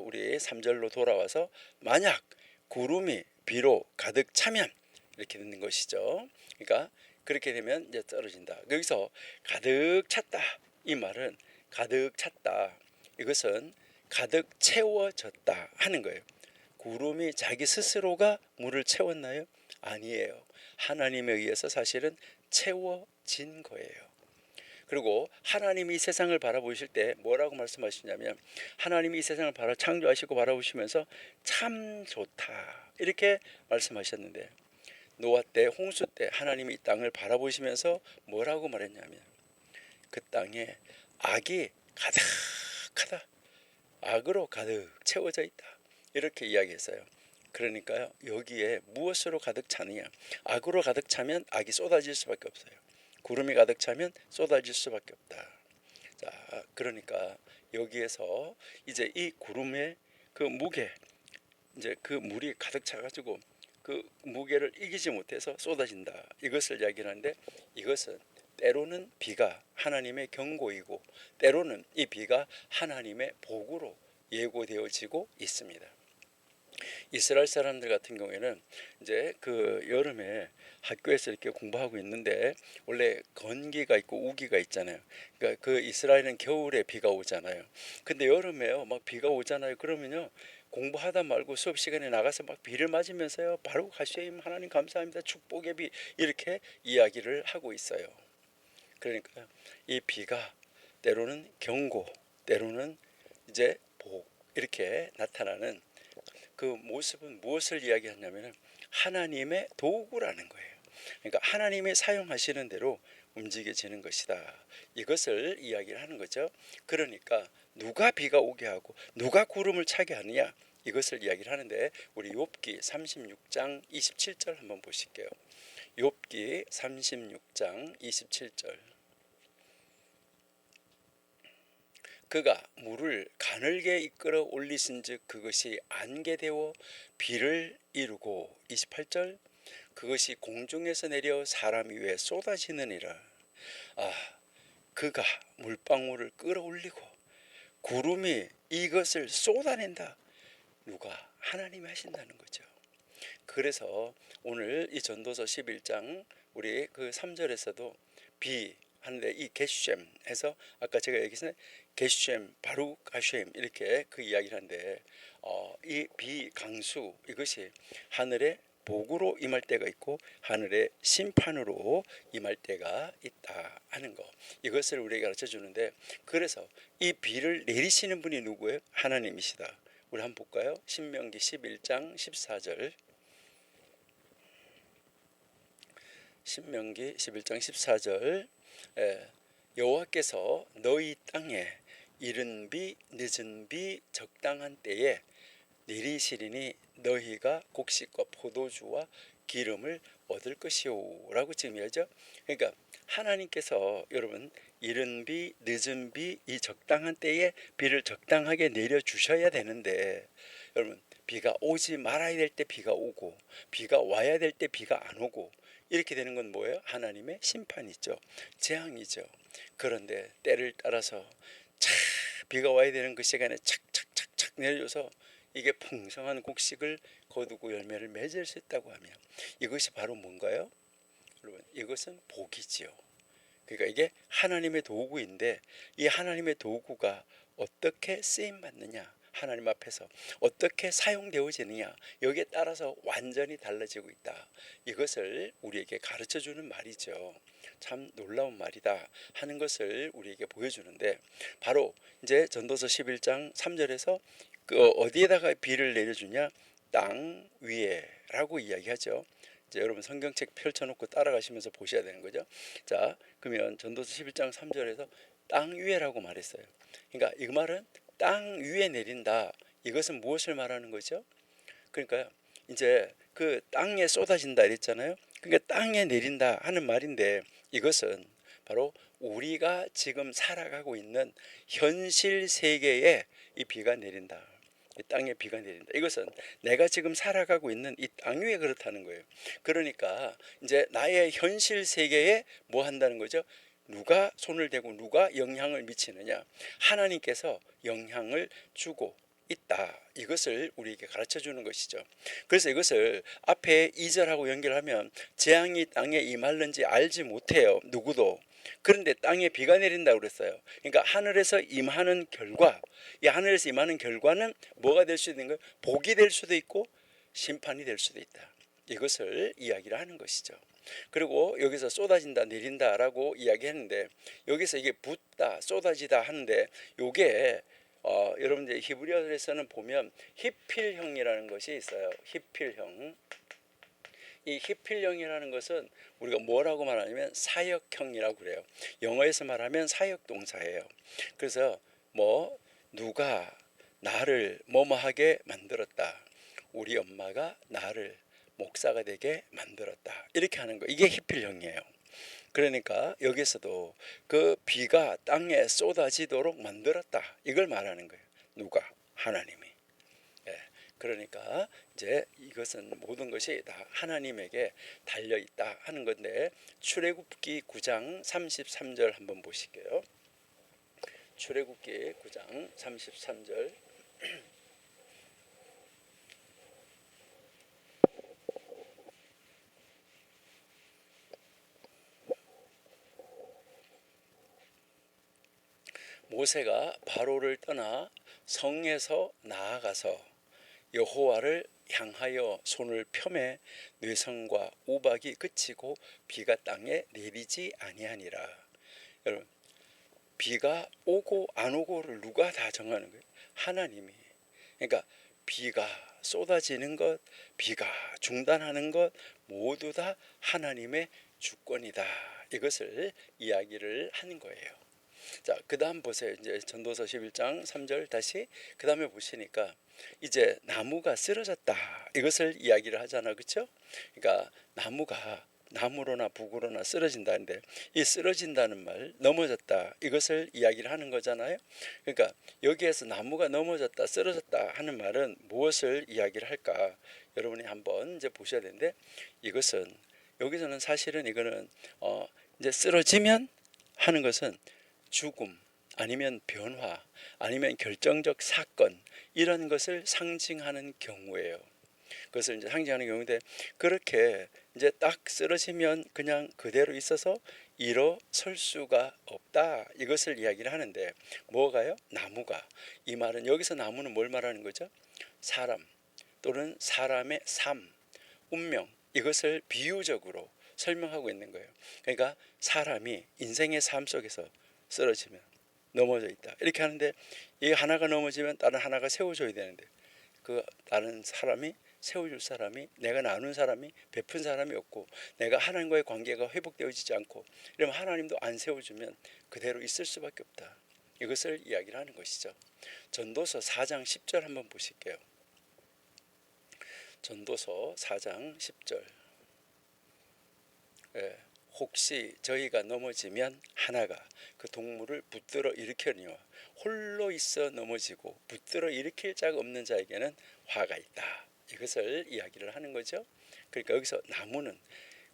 Speaker 1: 우리 3절로 돌아와서 만약 구름이 비로 가득 차면 이렇게 되는 것이죠. 그러니까 그렇게 되면 이제 떨어진다. 여기서 가득 찼다, 이 말은 가득 찼다, 이것은 가득 채워졌다 하는 거예요. 구름이 자기 스스로가 물을 채웠나요? 아니에요. 하나님에 의해서 사실은 채워진 거예요. 그리고 하나님이 이 세상을 바라보실 때 뭐라고 말씀하시냐면, 하나님이 이 세상을 창조하시고 바라보시면서 참 좋다 이렇게 말씀하셨는데, 노아 때 홍수 때 하나님이 이 땅을 바라보시면서 뭐라고 말했냐면, 그 땅에 악이 가득하다, 악으로 가득 채워져 있다 이렇게 이야기했어요. 그러니까요, 여기에 무엇으로 가득 차느냐, 악으로 가득 차면 악이 쏟아질 수밖에 없어요. 구름이 가득 차면 쏟아질 수밖에 없다. 자, 그러니까 여기에서 이제 이 구름의 그 무게, 이제 그 물이 가득 차가지고 그 무게를 이기지 못해서 쏟아진다, 이것을 이야기하는데, 이것은 때로는 비가 하나님의 경고이고 때로는 이 비가 하나님의 복으로 예고되어지고 있습니다. 이스라엘 사람들 같은 경우에는 이제 그 여름에 학교에서 이렇게 공부하고 있는데, 원래 건기가 있고 우기가 있잖아요. 그러니까 그 이스라엘은 겨울에 비가 오잖아요. 근데 여름에요 막 비가 오잖아요. 그러면요 공부하다 말고 수업 시간에 나가서 막 비를 맞으면서요 바로 하나님 하나님 감사합니다, 축복의 비, 이렇게 이야기를 하고 있어요. 그러니까 이 비가 때로는 경고, 때로는 이제 복, 이렇게 나타나는 그 모습은 무엇을 이야기하냐면 하나님의 도구라는 거예요. 그러니까 하나님이 사용하시는 대로 움직여지는 것이다, 이것을 이야기를 하는 거죠. 그러니까 누가 비가 오게 하고 누가 구름을 차게 하느냐, 이것을 이야기를 하는데, 우리 욥기 36장 27절 한번 보실게요. 욥기 36장 27절. 그가 물을 가늘게 이끌어 올리신즉 그것이 안개되어 비를 이루고, 28절, 그것이 공중에서 내려 사람 위에 쏟아지느니라. 그가 물방울을 끌어올리고 구름이 이것을 쏟아낸다. 누가? 하나님이 하신다는 거죠. 그래서 오늘 이 전도서 11장 우리 그 3절에서도 비 하는데, 이 게쉔 해서 아까 제가 얘기했어요. 게쉔, 바룩, 하쉔 이렇게 그 이야기를 하는데, 이 비 강수, 이것이 하늘의 복으로 임할 때가 있고 하늘의 심판으로 임할 때가 있다 하는 거, 이것을 우리에게 가르쳐 주는데, 그래서 이 비를 내리시는 분이 누구예요? 하나님이시다. 우리 한번 볼까요? 신명기 11장 14절. 신명기 11장 14절. 여호와께서 너희 땅에 이른 비 늦은 비 적당한 때에 내리시리니 너희가 곡식과 포도주와 기름을 얻을 것이오 라고 지금 이야기하죠. 그러니까 하나님께서 여러분 이른 비 늦은 비, 이 적당한 때에 비를 적당하게 내려주셔야 되는데, 여러분 비가 오지 말아야 될 때 비가 오고 비가 와야 될 때 비가 안 오고, 이렇게 되는 건 뭐예요? 하나님의 심판이죠. 재앙이죠. 그런데 때를 따라서 착 비가 와야 되는 그 시간에 착착착착 내려줘서 이게 풍성한 곡식을 거두고 열매를 맺을 수 있다고 하면, 이것이 바로 뭔가요? 여러분 이것은 복이지요. 그러니까 이게 하나님의 도구인데, 이 하나님의 도구가 어떻게 쓰임 받느냐, 하나님 앞에서 어떻게 사용되어지느냐, 여기에 따라서 완전히 달라지고 있다, 이것을 우리에게 가르쳐 주는 말이죠. 참 놀라운 말이다 하는 것을 우리에게 보여주는데, 바로 이제 전도서 11장 3절에서 그 어디에다가 비를 내려주냐? 땅 위에라고 이야기하죠. 이제 여러분 성경책 펼쳐놓고 따라가시면서 보셔야 되는 거죠. 자, 그러면 전도서 11장 3절에서 땅 위에라고 말했어요. 그러니까 이 말은 땅 위에 내린다. 이것은 무엇을 말하는 거죠? 그러니까 이제 그 땅에 쏟아진다 이랬잖아요. 그러니까 땅에 내린다 하는 말인데 이것은 바로 우리가 지금 살아가고 있는 현실 세계에 이 비가 내린다. 이 땅에 비가 내린다. 이것은 내가 지금 살아가고 있는 이 땅 위에 그렇다는 거예요. 그러니까 이제 나의 현실 세계에 뭐 한다는 거죠? 누가 손을 대고 누가 영향을 미치느냐? 하나님께서 영향을 주고 있다. 이것을 우리에게 가르쳐 주는 것이죠. 그래서 이것을 앞에 2절하고 연결하면 재앙이 땅에 임할는지 알지 못해요. 누구도. 그런데 땅에 비가 내린다고 그랬어요. 그러니까 하늘에서 임하는 결과, 이 하늘에서 임하는 결과는 뭐가 될 수 있는 거예요? 복이 될 수도 있고 심판이 될 수도 있다. 이것을 이야기를 하는 것이죠. 그리고 여기서 쏟아진다 내린다라고 이야기했는데 여기서 이게 붓다 쏟아지다 하는데 요게 여러분들 히브리어에서는 보면 히필형이라는 것이 있어요. 히필형. 이 히필형이라는 것은 우리가 뭐라고 말하냐면 사역형이라고 그래요. 영어에서 말하면 사역동사예요. 그래서 뭐 누가 나를 뭐뭐하게 만들었다. 우리 엄마가 나를 목사가 되게 만들었다. 이렇게 하는 거. 이게 히필형이에요. 그러니까 여기서도 그 비가 땅에 쏟아지도록 만들었다. 이걸 말하는 거예요. 누가? 하나님이. 예. 그러니까 이제 이것은 모든 것이 다 하나님에게 달려 있다 하는 건데 출애굽기 9장 33절 한번 보실게요. 출애굽기 9장 33절. 모세가 바로를 떠나 성에서 나아가서 여호와를 향하여 손을 펴매 뇌성과 우박이 그치고 비가 땅에 내리지 아니하니라. 여러분, 비가 오고 안 오고를 누가 다 정하는 거예요? 하나님이. 그러니까 비가 쏟아지는 것, 비가 중단하는 것 모두 다 하나님의 주권이다. 이것을 이야기를 하는 거예요. 자, 그다음 보세요. 이제 전도서 11장 3절 다시 그다음에 보시니까 이제 나무가 쓰러졌다. 이것을 이야기를 하잖아. 그렇죠? 그러니까 나무가 나무로나 북으로나 쓰러진다는데 이 쓰러진다는 말 넘어졌다. 이것을 이야기를 하는 거잖아요. 그러니까 여기에서 나무가 넘어졌다, 쓰러졌다 하는 말은 무엇을 이야기를 할까? 여러분이 한번 이제 보셔야 되는데 이것은 여기서는 사실은 이거는 이제 쓰러지면 하는 것은 죽음 아니면 변화 아니면 결정적 사건 이런 것을 상징하는 경우예요. 그것을 이제 상징하는 경우인데 그렇게 이제 딱 쓰러지면 그냥 그대로 있어서 일어설 수가 없다. 이것을 이야기를 하는데 뭐가요? 나무가. 이 말은 여기서 나무는 뭘 말하는 거죠? 사람 또는 사람의 삶, 운명 이것을 비유적으로 설명하고 있는 거예요. 그러니까 사람이 인생의 삶 속에서 쓰러지면 넘어져 있다. 이렇게 하는데 이 하나가 넘어지면 다른 하나가 세워줘야 되는데 그 다른 사람이 세워줄 사람이 내가 나눈 사람이 베푼 사람이 없고 내가 하나님과의 관계가 회복되어지지 않고 이러면 하나님도 안 세워주면 그대로 있을 수밖에 없다. 이것을 이야기를 하는 것이죠. 전도서 4장 10절 한번 보실게요. 전도서 4장 10절. 예. 혹시 저희가 넘어지면 하나가 그 동물을 붙들어 일으켜니와 홀로 있어 넘어지고 붙들어 일으킬 자가 없는 자에게는 화가 있다. 이것을 이야기를 하는 거죠. 그러니까 여기서 나무는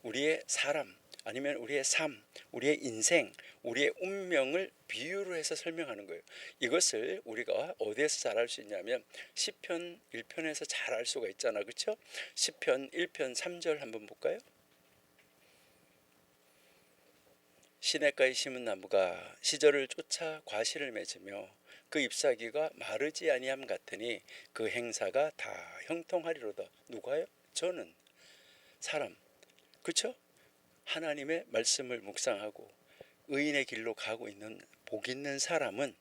Speaker 1: 우리의 사람 아니면 우리의 삶, 우리의 인생, 우리의 운명을 비유로 해서 설명하는 거예요. 이것을 우리가 어디에서 잘 알 수 있냐면 시편 1편에서 잘 알 수가 있잖아. 그렇죠? 시편 1편 3절 한번 볼까요? 시냇가에 심은 나무가 시절을 쫓아 과실을 맺으며 그 잎사귀가 마르지 아니함 같으니 그 행사가 다 형통하리로다. 누가요? 저는 사람. 그렇죠? 하나님의 말씀을 묵상하고 의인의 길로 가고 있는 복 있는 사람은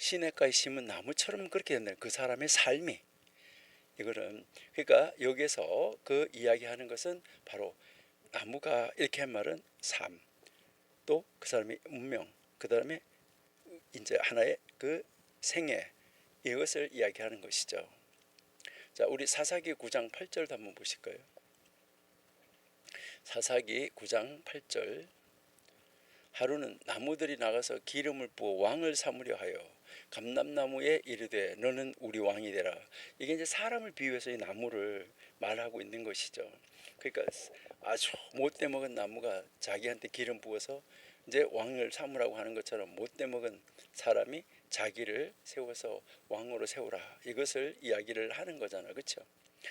Speaker 1: 시냇가에 심은 나무처럼 그렇게 된다. 그 사람의 삶이. 이거는 그러니까 여기서 그 이야기하는 것은 바로 나무가 이렇게 한 말은 삶, 또 그 사람의 운명, 그 다음에 이제 하나의 그 생애, 이것을 이야기하는 것이죠. 자, 우리 사사기 9장 8절도 한번 보실까요? 사사기 9장 8절. 하루는 나무들이 나가서 기름을 부어 왕을 삼으려 하여 감람나무에 이르되 너는 우리 왕이 되라. 이게 이제 사람을 비유해서 이 나무를 말하고 있는 것이죠. 그러니까 아주 못돼 먹은 나무가 자기한테 기름 부어서 이제 왕을 삼으라고 하는 것처럼 못돼 먹은 사람이 자기를 세워서 왕으로 세우라, 이것을 이야기를 하는 거잖아, 그렇죠?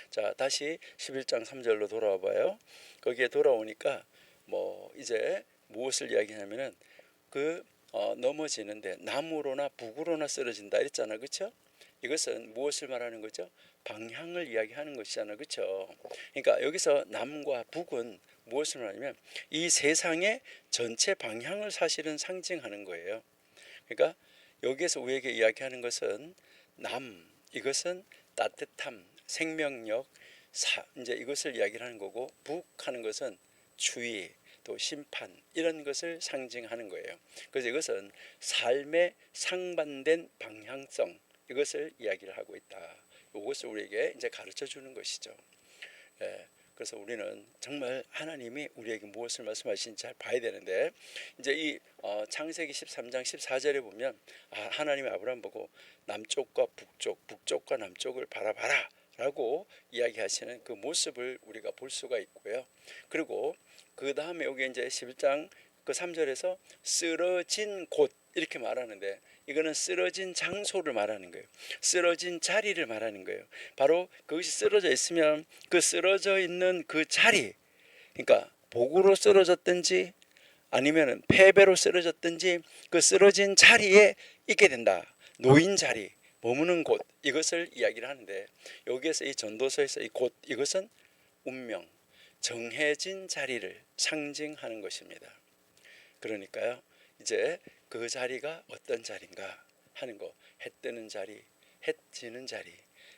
Speaker 1: 자, 다시 11장 3절로 돌아와 봐요. 거기에 돌아오니까 뭐 이제 무엇을 이야기하냐면은 그 넘어지는데 나무로나 북으로나 쓰러진다 이랬잖아, 그렇죠? 이것은 무엇을 말하는 거죠? 방향을 이야기하는 것이잖아, 그렇죠? 그러니까 여기서 남과 북은 무엇을 말하냐면 이 세상의 전체 방향을 사실은 상징하는 거예요. 그러니까 여기에서 우리에게 이야기하는 것은 남, 이것은 따뜻함, 생명력, 이제 이것을 이야기를 하는 거고, 북하는 것은 주의, 또 심판, 이런 것을 상징하는 거예요. 그래서 이것은 삶의 상반된 방향성, 이것을 이야기를 하고 있다. 이것을 우리에게 이제 가르쳐 주는 것이죠. 예. 그래서 우리는 정말 하나님이 우리에게 무엇을 말씀하시는지 잘 봐야 되는데, 이제 이 창세기 13장 14절에 보면 하나님이 아브라함 보고 남쪽과 북쪽, 북쪽과 남쪽을 바라봐라 라고 이야기하시는 그 모습을 우리가 볼 수가 있고요. 그리고 그 다음에 여기 이제 11장 그 3절에서 쓰러진 곳 이렇게 말하는데, 이거는 쓰러진 장소를 말하는 거예요. 쓰러진 자리를 말하는 거예요. 바로 그것이 쓰러져 있으면 그 쓰러져 있는 그 자리, 그러니까 복으로 쓰러졌든지 아니면 패배로 쓰러졌든지 그 쓰러진 자리에 있게 된다. 노인 자리, 머무는 곳, 이것을 이야기를 하는데, 여기에서 이 전도서에서 이 곳, 이것은 운명, 정해진 자리를 상징하는 것입니다. 그러니까요, 이제 그 자리가 어떤 자리인가 하는 거, 해 뜨는 자리, 해 지는 자리,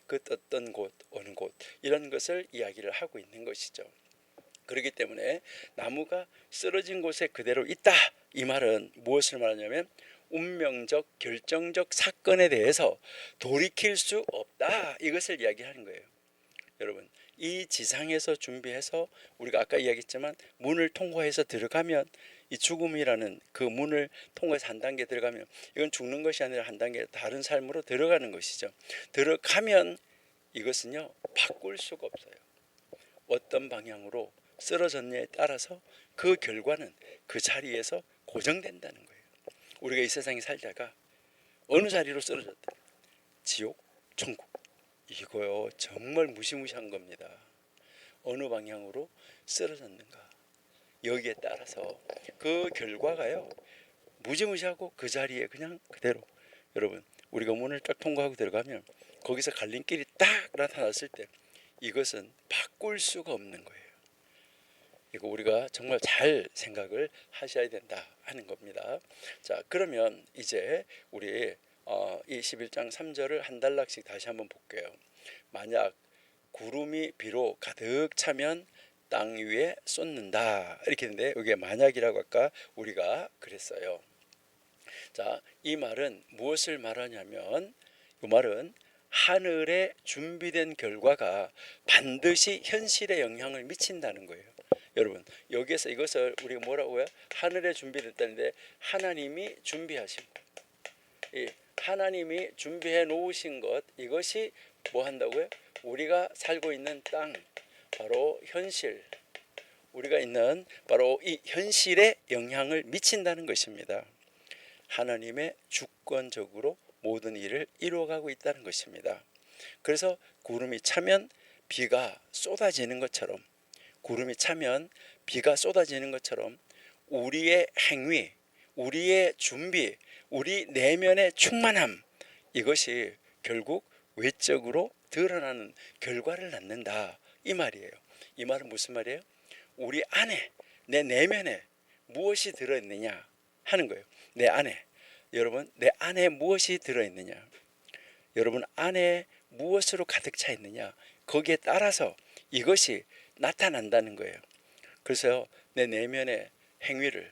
Speaker 1: 그 떴던 곳, 어느 곳, 이런 것을 이야기를 하고 있는 것이죠. 그렇기 때문에 나무가 쓰러진 곳에 그대로 있다, 이 말은 무엇을 말하냐면 운명적 결정적 사건에 대해서 돌이킬 수 없다, 이것을 이야기하는 거예요. 여러분, 이 지상에서 준비해서 우리가 아까 이야기했지만 문을 통과해서 들어가면, 이 죽음이라는 그 문을 통과해서 한 단계 들어가면, 이건 죽는 것이 아니라 한 단계 다른 삶으로 들어가는 것이죠. 들어가면 이것은요, 바꿀 수가 없어요. 어떤 방향으로 쓰러졌냐에 따라서 그 결과는 그 자리에서 고정된다는 거예요. 우리가 이 세상에 살다가 어느 자리로 쓰러졌다, 지옥, 천국, 이거요 정말 무시무시한 겁니다. 어느 방향으로 쓰러졌는가, 여기에 따라서 그 결과가요 무지무지하고 그 자리에 그냥 그대로. 여러분, 우리가 문을 딱 통과하고 들어가면 거기서 갈림길이 딱 나타났을 때 이것은 바꿀 수가 없는 거예요. 이거 우리가 정말 잘 생각을 하셔야 된다 하는 겁니다. 자, 그러면 이제 우리 이 11장 3절을 한 단락씩 다시 한번 볼게요. 만약 구름이 비로 가득 차면 땅 위에 쏟는다, 이렇게 했는데 여기에 만약이라고 아까 우리가 그랬어요. 자, 이 말은 무엇을 말하냐면, 이 말은 하늘에 준비된 결과가 반드시 현실에 영향을 미친다는 거예요. 여러분, 여기에서 이것을 우리가 뭐라고요? 하늘에 준비됐다는데, 하나님이 준비하신 이 하나님이 준비해 놓으신 것, 이것이 뭐 한다고요? 우리가 살고 있는 땅, 바로 현실, 우리가 있는 바로 이 현실에 영향을 미친다는 것입니다. 하나님의 주권적으로 모든 일을 이루어가고 있다는 것입니다. 그래서 구름이 차면 비가 쏟아지는 것처럼, 구름이 차면 비가 쏟아지는 것처럼 우리의 행위, 우리의 준비, 우리 내면의 충만함, 이것이 결국 외적으로 드러나는 결과를 낳는다, 이 말이에요. 이 말은 무슨 말이에요? 우리 안에, 내 내면에 무엇이 들어있느냐 하는 거예요. 내 안에 여러분 내 안에 무엇이 들어있느냐, 여러분 안에 무엇으로 가득 차 있느냐, 거기에 따라서 이것이 나타난다는 거예요. 그래서 내 내면의 행위를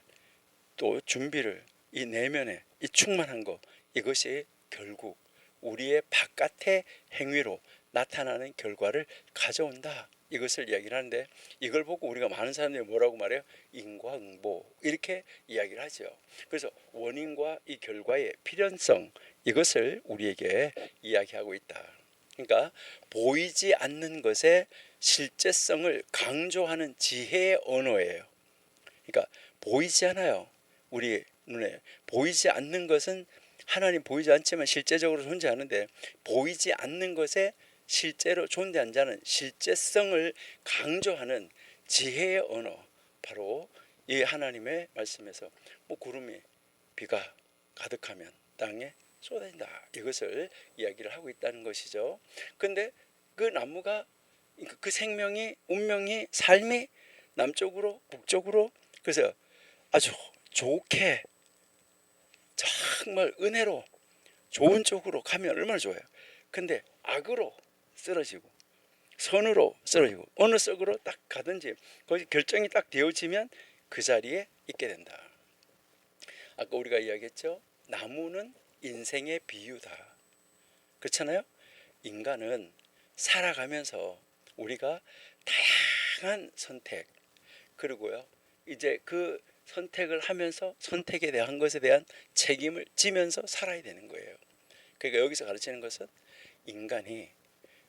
Speaker 1: 또 준비를, 이 내면에 이 충만한 거, 이것이 결국 우리의 바깥의 행위로 나타나는 결과를 가져온다, 이것을 이야기를 하는데, 이걸 보고 우리가 많은 사람들이 뭐라고 말해요? 인과응보, 이렇게 이야기를 하죠. 그래서 원인과 이 결과의 필연성, 이것을 우리에게 이야기하고 있다. 그러니까 보이지 않는 것의 실제성을 강조하는 지혜의 언어예요. 그러니까 보이지 않아요. 우리 눈에 보이지 않는 것은, 하나님 보이지 않지만 실제적으로 존재하는데, 보이지 않는 것에 실제로 존재한 자는 실제성을 강조하는 지혜의 언어, 바로 이 하나님의 말씀에서 뭐 구름이 비가 가득하면 땅에 쏟아진다, 이것을 이야기를 하고 있다는 것이죠. 근데 그 나무가, 그 생명이, 운명이, 삶이 남쪽으로 북쪽으로, 그래서 아주 좋게 정말 은혜로 좋은 쪽으로 가면 얼마나 좋아요. 근데 악으로 쓰러지고 선으로 쓰러지고 어느 쪽으로 딱 가든지 거기 결정이 딱 되어지면 그 자리에 있게 된다. 아까 우리가 이야기했죠. 나무는 인생의 비유다. 그렇잖아요. 인간은 살아가면서 우리가 다양한 선택, 그리고요 이제 그 선택을 하면서 선택에 대한 것에 대한 책임을 지면서 살아야 되는 거예요. 그러니까 여기서 가르치는 것은 인간이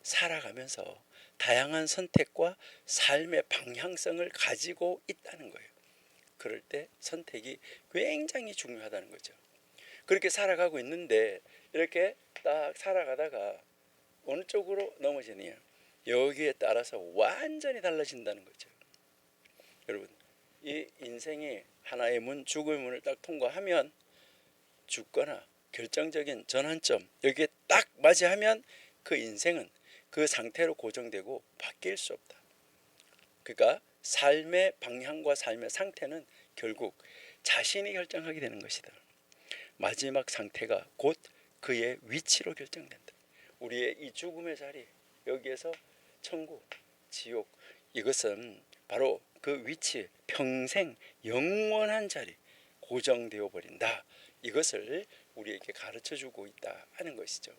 Speaker 1: 살아가면서 다양한 선택과 삶의 방향성을 가지고 있다는 거예요. 그럴 때 선택이 굉장히 중요하다는 거죠. 그렇게 살아가고 있는데 이렇게 딱 살아가다가 어느 쪽으로 넘어지느냐, 여기에 따라서 완전히 달라진다는 거죠. 여러분, 이 인생이 하나의 문, 죽음의 문을 딱 통과하면 죽거나 결정적인 전환점, 여기에 딱 맞이하면 그 인생은 그 상태로 고정되고 바뀔 수 없다. 그러니까 삶의 방향과 삶의 상태는 결국 자신이 결정하게 되는 것이다. 마지막 상태가 곧 그의 위치로 결정된다. 우리의 이 죽음의 자리, 여기에서 천국, 지옥, 이것은 바로 그 위치, 평생 영원한 자리, 고정되어 버린다, 이것을 우리에게 가르쳐주고 있다 하는 것이죠.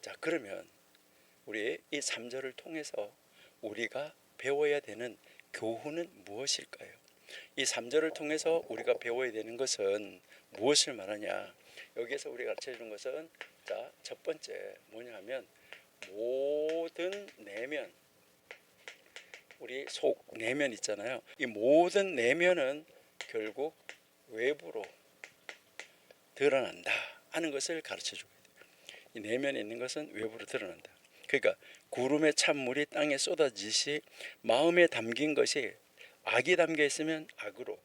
Speaker 1: 자, 그러면 우리 이 3절을 통해서 우리가 배워야 되는 교훈은 무엇일까요? 이 3절을 통해서 우리가 배워야 되는 것은 무엇을 말하냐, 여기에서 우리가 가르쳐주는 것은, 자, 첫 번째 뭐냐 하면, 모든 내면, 우리 속 내면 있잖아요. 이 모든 내면은 결국 외부로 드러난다 하는 것을 가르쳐주고 있어요. 이 내면에 있는 것은 외부로 드러난다. 그러니까 구름의 찬물이 땅에 쏟아지듯이 마음에 담긴 것이, 악이 담겨 있으면 악으로,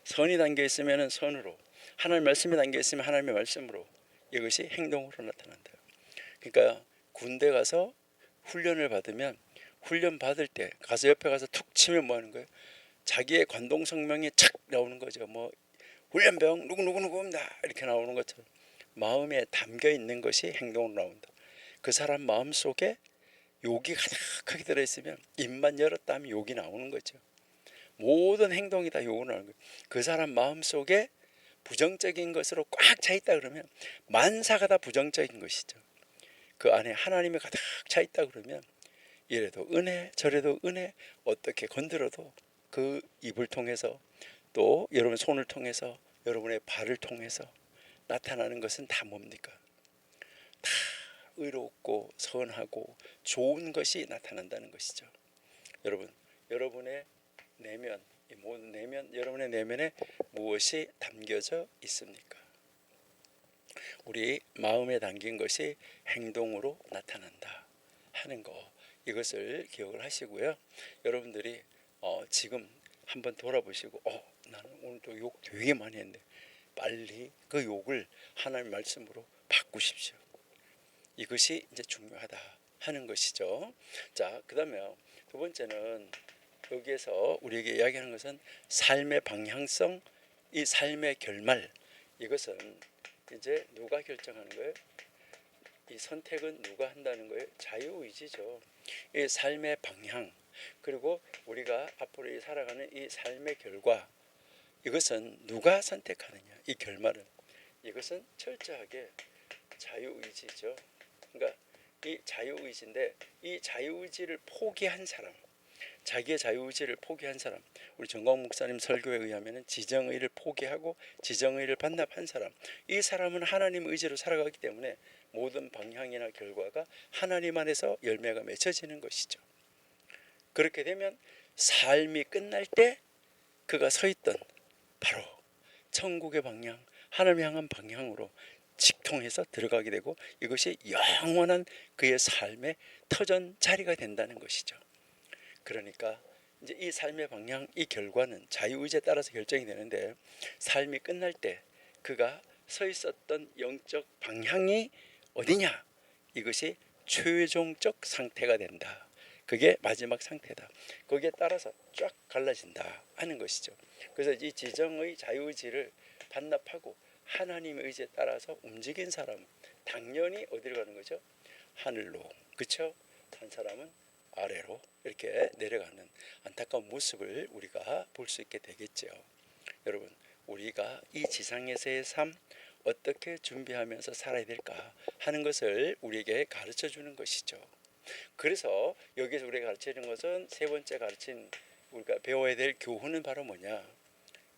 Speaker 1: 선이 담겨 있으면 선으로, 하나님의 말씀이 담겨 있으면 하나님의 말씀으로, 이것이 행동으로 나타난다. 그러니까 군대 가서 훈련을 받으면, 훈련 받을 때 가서 옆에 가서 툭 치면 뭐 하는 거예요? 자기의 관동성명이 착 나오는 거죠. 뭐 훈련병 누구누구누구입니다 이렇게 나오는 것처럼 마음에 담겨 있는 것이 행동으로 나온다. 그 사람 마음 속에 욕이 가득하게 들어있으면 입만 열었다 하면 욕이 나오는 거죠. 모든 행동이 다 욕으로 나오는 거예요. 그 사람 마음 속에 부정적인 것으로 꽉 차 있다 그러면 만사가 다 부정적인 것이죠. 그 안에 하나님이 가득 차 있다 그러면 이래도 은혜 저래도 은혜, 어떻게 건드려도 그 입을 통해서, 또 여러분 손을 통해서, 여러분의 발을 통해서 나타나는 것은 다 뭡니까? 다 의롭고 선하고 좋은 것이 나타난다는 것이죠. 여러분, 여러분의 내면, 이 모든 내면, 여러분의 내면에 무엇이 담겨져 있습니까? 우리 마음에 담긴 것이 행동으로 나타난다 하는 거, 이것을 기억을 하시고요. 여러분들이 지금 한번 돌아보시고, 나는 오늘 또 욕 되게 많이 했는데, 빨리 그 욕을 하나님의 말씀으로 바꾸십시오. 이것이 이제 중요하다 하는 것이죠. 자, 그 다음에 두 번째는, 여기에서 우리에게 이야기하는 것은 삶의 방향성, 이 삶의 결말, 이것은 이제 누가 결정하는 거예요? 이 선택은 누가 한다는 거예요? 자유의지죠. 이 삶의 방향, 그리고 우리가 앞으로 살아가는 이 삶의 결과, 이것은 누가 선택하느냐, 이 결말은 이것은 철저하게 자유의지죠. 그러니까 이 자유의지인데, 이 자유의지를 포기한 사람, 자기의 자유의지를 포기한 사람, 우리 정광 목사님 설교에 의하면 지정의를 포기하고 지정의를 반납한 사람, 이 사람은 하나님 의지로 살아가기 때문에 모든 방향이나 결과가 하나님 안에서 열매가 맺혀지는 것이죠. 그렇게 되면 삶이 끝날 때 그가 서 있던 바로 천국의 방향, 하나님 향한 방향으로 직통해서 들어가게 되고, 이것이 영원한 그의 삶의 터전 자리가 된다는 것이죠. 그러니까 이제 이 삶의 방향, 이 결과는 자유의지에 따라서 결정이 되는데, 삶이 끝날 때 그가 서 있었던 영적 방향이 어디냐, 이것이 최종적 상태가 된다. 그게 마지막 상태다. 거기에 따라서 쫙 갈라진다 하는 것이죠. 그래서 이 지정의 자유의지를 반납하고 하나님의 의지에 따라서 움직인 사람은 당연히 어디로 가는 거죠? 하늘로. 그렇죠? 한 사람은 아래로 이렇게 내려가는 안타까운 모습을 우리가 볼 수 있게 되겠죠. 여러분, 우리가 이 지상에서의 삶 어떻게 준비하면서 살아야 될까 하는 것을 우리에게 가르쳐 주는 것이죠. 그래서 여기서 우리가 가르치는 것은 세 번째 가르친, 우리가 배워야 될 교훈은 바로 뭐냐,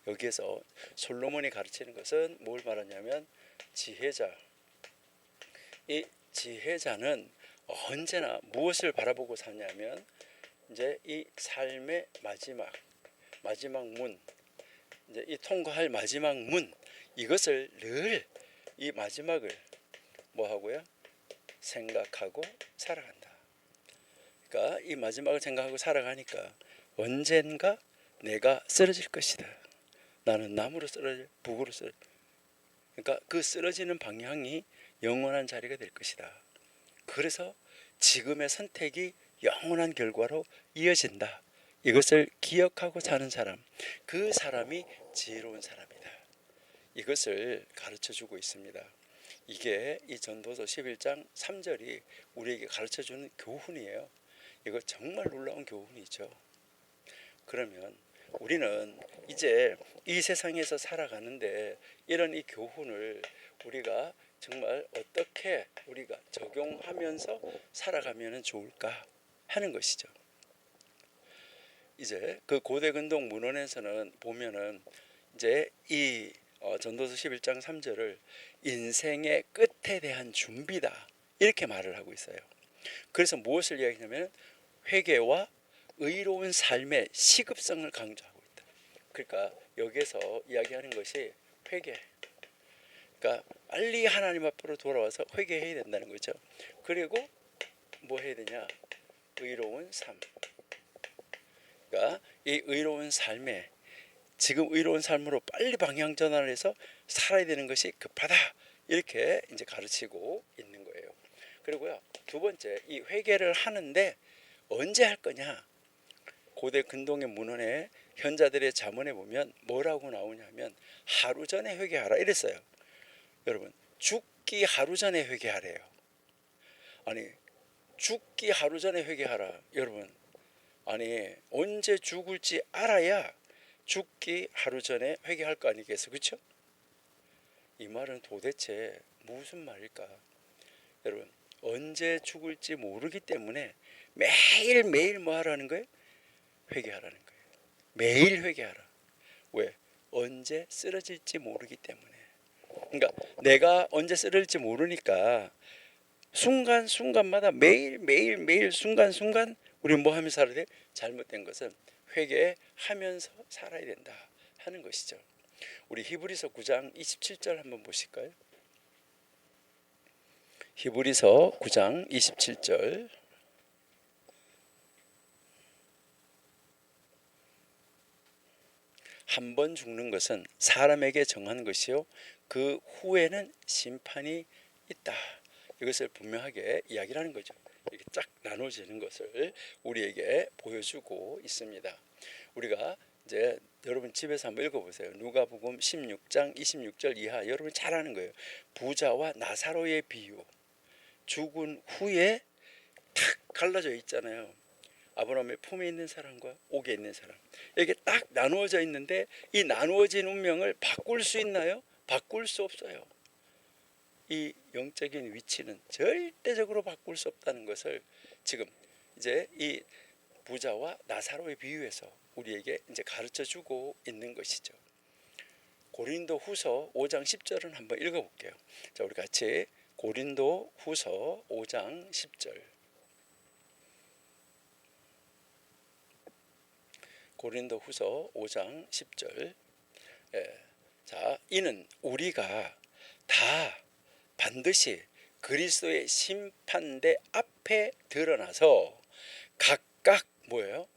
Speaker 1: 여기에서 솔로몬이 가르치는 것은 뭘 말하냐면 지혜자. 이 지혜자는 언제나 무엇을 바라보고 사냐면 이제 이 삶의 마지막 문, 이제 이 통과할 마지막 문, 이것을 늘 이 마지막을 뭐 하고요? 생각하고 살아간다. 그러니까 이 마지막을 생각하고 살아가니까 언젠가 내가 쓰러질 것이다. 나는 나무로 쓰러질, 북으로 쓰러질. 그러니까 그 쓰러지는 방향이 영원한 자리가 될 것이다. 그래서 지금의 선택이 영원한 결과로 이어진다. 이것을 기억하고 사는 사람, 그 사람이 지혜로운 사람이다. 이것을 가르쳐주고 있습니다. 이게 이 전도서 11장 3절이 우리에게 가르쳐주는 교훈이에요. 이거 정말 놀라운 교훈이죠. 그러면 우리는 이제 이 세상에서 살아가는데 이런 이 교훈을 우리가 정말 어떻게 우리가 적용하면서 살아가면 좋을까 하는 것이죠. 이제 그 고대 근동 문헌에서는 보면은 이제 이 전도서 11장 3절을 인생의 끝에 대한 준비다 이렇게 말을 하고 있어요. 그래서 무엇을 이야기하냐면 회개와 의로운 삶의 시급성을 강조하고 있다. 그러니까 여기에서 이야기하는 것이 회개. 그러니까 빨리 하나님 앞으로 돌아와서 회개해야 된다는 거죠. 그리고 뭐 해야 되냐? 의로운 삶. 그러니까 이 의로운 삶에 지금 의로운 삶으로 빨리 방향 전환을 해서 살아야 되는 것이 급하다. 이렇게 이제 가르치고 있는 거예요. 그리고요, 두 번째, 이 회개를 하는데 언제 할 거냐? 고대 근동의 문헌에 현자들의 잠언에 보면 뭐라고 나오냐면 하루 전에 회개하라 이랬어요. 여러분, 죽기 하루 전에 회개하래요. 아니, 죽기 하루 전에 회개하라. 여러분, 아니 언제 죽을지 알아야 죽기 하루 전에 회개할 거 아니겠어, 그렇죠? 이 말은 도대체 무슨 말일까? 여러분, 언제 죽을지 모르기 때문에 매일매일 뭐 하라는 거예요? 회개하라는 거예요. 매일 회개하라. 왜? 언제 쓰러질지 모르기 때문에. 그러니까 내가 언제 쓰러질지 모르니까 순간순간마다 매일 순간순간 우리 뭐 하면서 살아야 돼? 잘못된 것은 회개하면서 살아야 된다 하는 것이죠. 우리 히브리서 9장 27절 한번 보실까요? 히브리서 9장 27절. 한 번 죽는 것은 사람에게 정한 것이요 그 후에는 심판이 있다. 이것을 분명하게 이야기를 하는 거죠. 이렇게 쫙 나눠지는 것을 우리에게 보여주고 있습니다. 우리가 이제 여러분 집에서 한번 읽어보세요. 누가복음 16장 26절 이하. 여러분 잘 아는 거예요. 부자와 나사로의 비유. 죽은 후에 탁 갈라져 있잖아요. 아브라함의 품에 있는 사람과 옥에 있는 사람. 이게 딱 나누어져 있는데 이 나누어진 운명을 바꿀 수 있나요? 바꿀 수 없어요. 이 영적인 위치는 절대적으로 바꿀 수 없다는 것을 지금 이제 이 부자와 나사로의 비유에서 우리에게 이제 가르쳐 주고 있는 것이죠. 고린도 후서 5장 10절은 한번 읽어볼게요. 자, 우리 같이 고린도 후서 5장 10절. 고린도 후서 5장 10절. 예. 자, 이는 우리가 다 반드시 그리스도의 심판대 앞에 드러나서 각각 뭐예요?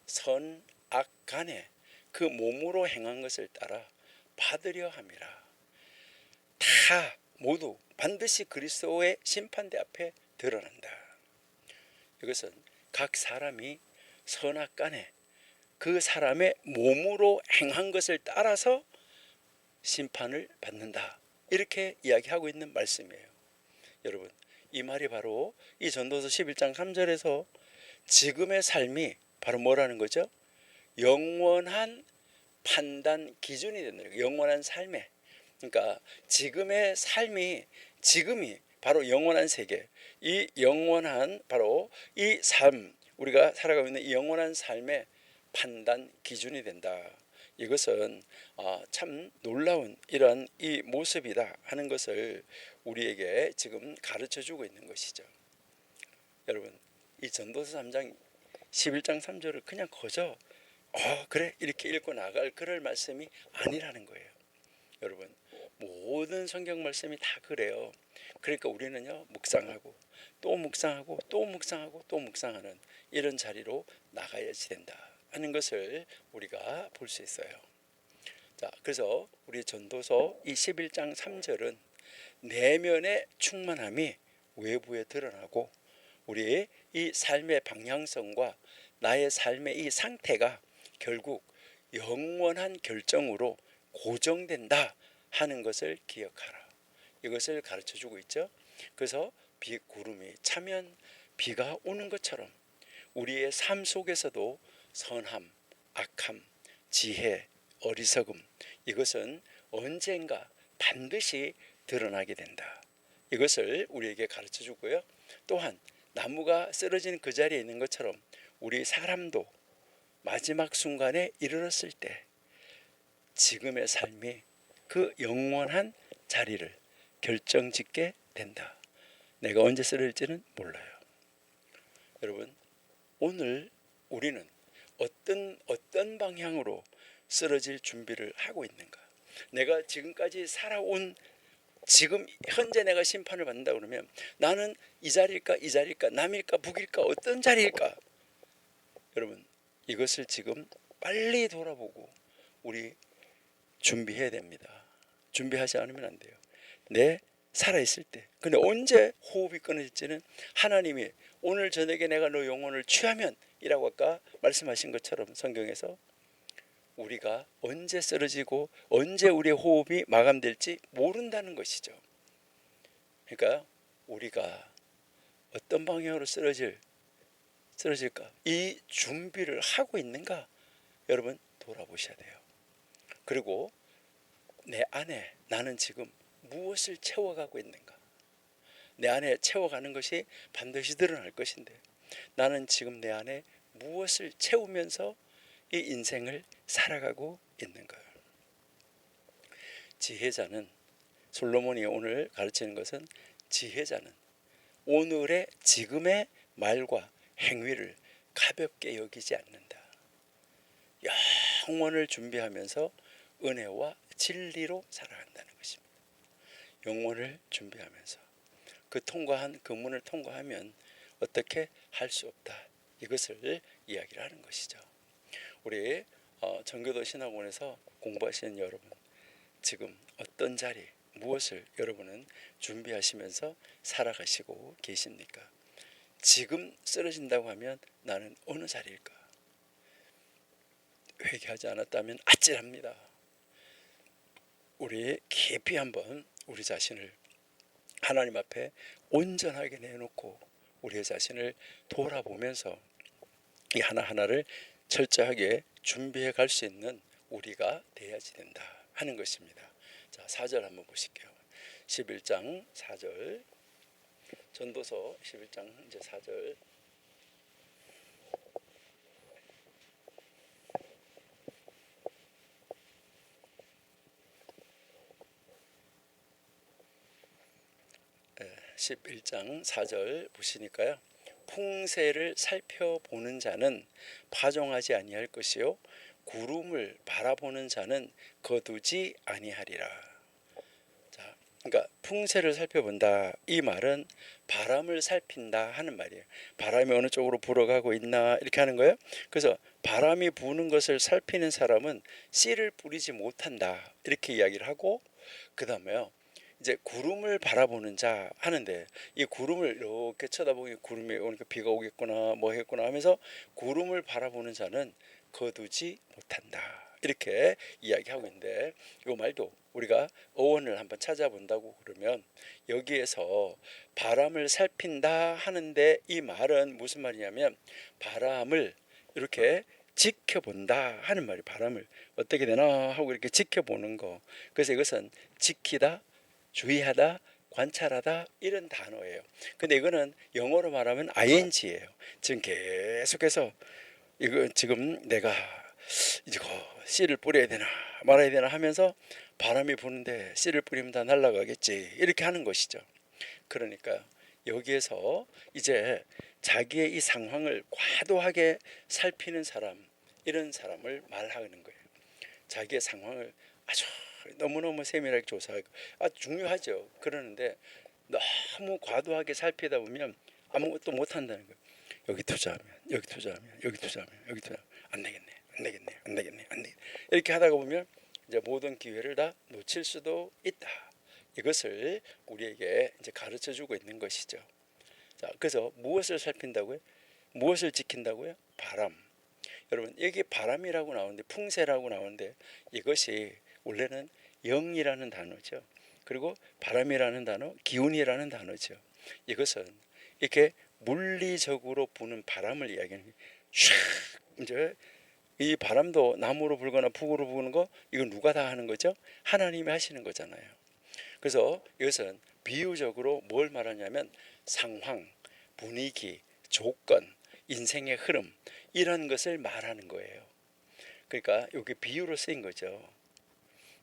Speaker 1: 선악간에 그 몸으로 행한 것을 따라 받으려 함이라. 다 모두 반드시 그리스도의 심판대 앞에 드러난다. 이것은 각 사람이 선악간에 그 사람의 몸으로 행한 것을 따라서 심판을 받는다. 이렇게 이야기하고 있는 말씀이에요. 여러분, 이 말이 바로 이 전도서 11장 3절에서 지금의 삶이 바로 뭐라는 거죠? 영원한 판단 기준이 된다. 영원한 삶에. 그러니까 지금의 삶이 지금이 바로 영원한 세계. 이 영원한 바로 이 삶, 우리가 살아가고 있는 이 영원한 삶의 판단 기준이 된다. 이것은 참 놀라운 이러한 이 모습이다 하는 것을 우리에게 지금 가르쳐 주고 있는 것이죠. 여러분, 이 전도서 3장 11장 3절을 그냥 거저 그래 이렇게 읽고 나갈 그럴 말씀이 아니라는 거예요. 여러분, 모든 성경 말씀이 다 그래요. 그러니까 우리는요, 묵상하고 또 묵상하고 또 묵상하고 또 묵상하는 이런 자리로 나가야지 된다 하는 것을 우리가 볼 수 있어요. 자, 그래서 우리 전도서 이 11장 3절은 내면의 충만함이 외부에 드러나고 우리의 이 삶의 방향성과 나의 삶의 이 상태가 결국 영원한 결정으로 고정된다 하는 것을 기억하라. 이것을 가르쳐주고 있죠. 그래서 구름이 차면 비가 오는 것처럼 우리의 삶 속에서도 선함, 악함, 지혜, 어리석음, 이것은 언젠가 반드시 드러나게 된다. 이것을 우리에게 가르쳐 주고요. 또한 나무가 쓰러진 그 자리에 있는 것처럼 우리 사람도 마지막 순간에 이르렀을 때 지금의 삶이 그 영원한 자리를 결정짓게 된다. 내가 언제 쓰러질지는 몰라요. 여러분, 오늘 우리는 어떤 방향으로 쓰러질 준비를 하고 있는가? 내가 지금까지 살아온 지금 현재 내가 심판을 받는다 그러면 나는 이 자리일까 이 자리일까 남일까 북일까 어떤 자리일까? 여러분, 이것을 지금 빨리 돌아보고 우리 준비해야 됩니다. 준비하지 않으면 안 돼요. 내 살아있을 때. 근데 언제 호흡이 끊어질지는 하나님이 오늘 저녁에 내가 너 영혼을 취하면 이라고 아까 말씀하신 것처럼 성경에서 우리가 언제 쓰러지고 언제 우리의 호흡이 마감될지 모른다는 것이죠. 그러니까 우리가 어떤 방향으로 쓰러질까? 이 준비를 하고 있는가? 여러분 돌아보셔야 돼요. 그리고 내 안에 나는 지금 무엇을 채워가고 있는가? 내 안에 채워가는 것이 반드시 드러날 것인데 나는 지금 내 안에 무엇을 채우면서 이 인생을 살아가고 있는가? 지혜자는 솔로몬이 오늘 가르치는 것은 지혜자는 오늘의 지금의 말과 행위를 가볍게 여기지 않는다. 영원을 준비하면서 은혜와 진리로 살아간다는 것입니다. 영원을 준비하면서 그 문을 통과하면 어떻게 할 수 없다. 이것을 이야기를 하는 것이죠. 우리 전교도 신학원에서 공부하시는 여러분, 지금 어떤 자리, 무엇을 여러분은 준비하시면서 살아가시고 계십니까? 지금 쓰러진다고 하면 나는 어느 자리일까? 회개하지 않았다면 아찔합니다. 우리 깊이 한번 우리 자신을 하나님 앞에 온전하게 내놓고 우리 자신을 돌아보면서 이 하나하나를 철저하게 준비해 갈 수 있는 우리가 돼야지 된다 하는 것입니다. 자, 4절 한번 보실게요. 11장 4절, 전도서 11장 이제 4절. 예, 11장 4절 보시니까요. 풍세를 살펴보는 자는 파종하지 아니할 것이요 구름을 바라보는 자는 거두지 아니하리라. 자, 그러니까 풍세를 살펴본다 이 말은 바람을 살핀다 하는 말이에요. 바람이 어느 쪽으로 불어가고 있나 이렇게 하는 거예요. 그래서 바람이 부는 것을 살피는 사람은 씨를 뿌리지 못한다 이렇게 이야기를 하고, 그 다음에요 이제 구름을 바라보는 자 하는데, 이 구름을 이렇게 쳐다보니 구름이 오니까 비가 오겠구나 뭐 했구나 하면서 구름을 바라보는 자는 거두지 못한다 이렇게 이야기하고 있는데, 이 말도 우리가 어원을 한번 찾아본다고 그러면 여기에서 바람을 살핀다 하는데 이 말은 무슨 말이냐면 바람을 이렇게 지켜본다 하는 말이, 바람을 어떻게 되나 하고 이렇게 지켜보는 거. 그래서 이것은 지키다, 주의하다, 관찰하다 이런 단어예요. 근데 이거는 영어로 말하면 ing예요. 지금 계속해서 이거 지금 내가 이거 씨를 뿌려야 되나 말아야 되나 하면서 바람이 부는데 씨를 뿌리면 다 날아가겠지 이렇게 하는 것이죠. 그러니까 여기에서 이제 자기의 이 상황을 과도하게 살피는 사람, 이런 사람을 말하는 거예요. 자기의 상황을 아주 너무너무 세밀하게 조사하고, 중요하죠. 그러는데 너무 과도하게 살피다 보면 아무것도 못한다는 거예요. 여기 투자하면 여기 투자하면 여기 투자하면 여기 투자하면 안 되겠네 안 되겠네 안 되겠네 안 되겠네 이렇게 하다가 보면 이제 모든 기회를 다 놓칠 수도 있다. 이것을 우리에게 이제 가르쳐 주고 있는 것이죠. 자, 그래서 무엇을 살핀다고요? 무엇을 지킨다고요? 바람. 여러분 여기 바람이라고 나오는데, 풍세라고 나오는데 이것이 원래는 영이라는 단어죠. 그리고 바람이라는 단어, 기운이라는 단어죠. 이것은 이렇게 물리적으로 부는 바람을 이야기하는 샥, 이제 이 바람도 남으로 불거나 북으로 부는 거, 이거 누가 다 하는 거죠? 하나님이 하시는 거잖아요. 그래서 이것은 비유적으로 뭘 말하냐면 상황, 분위기, 조건, 인생의 흐름 이런 것을 말하는 거예요. 그러니까 여기 비유로 쓰인 거죠.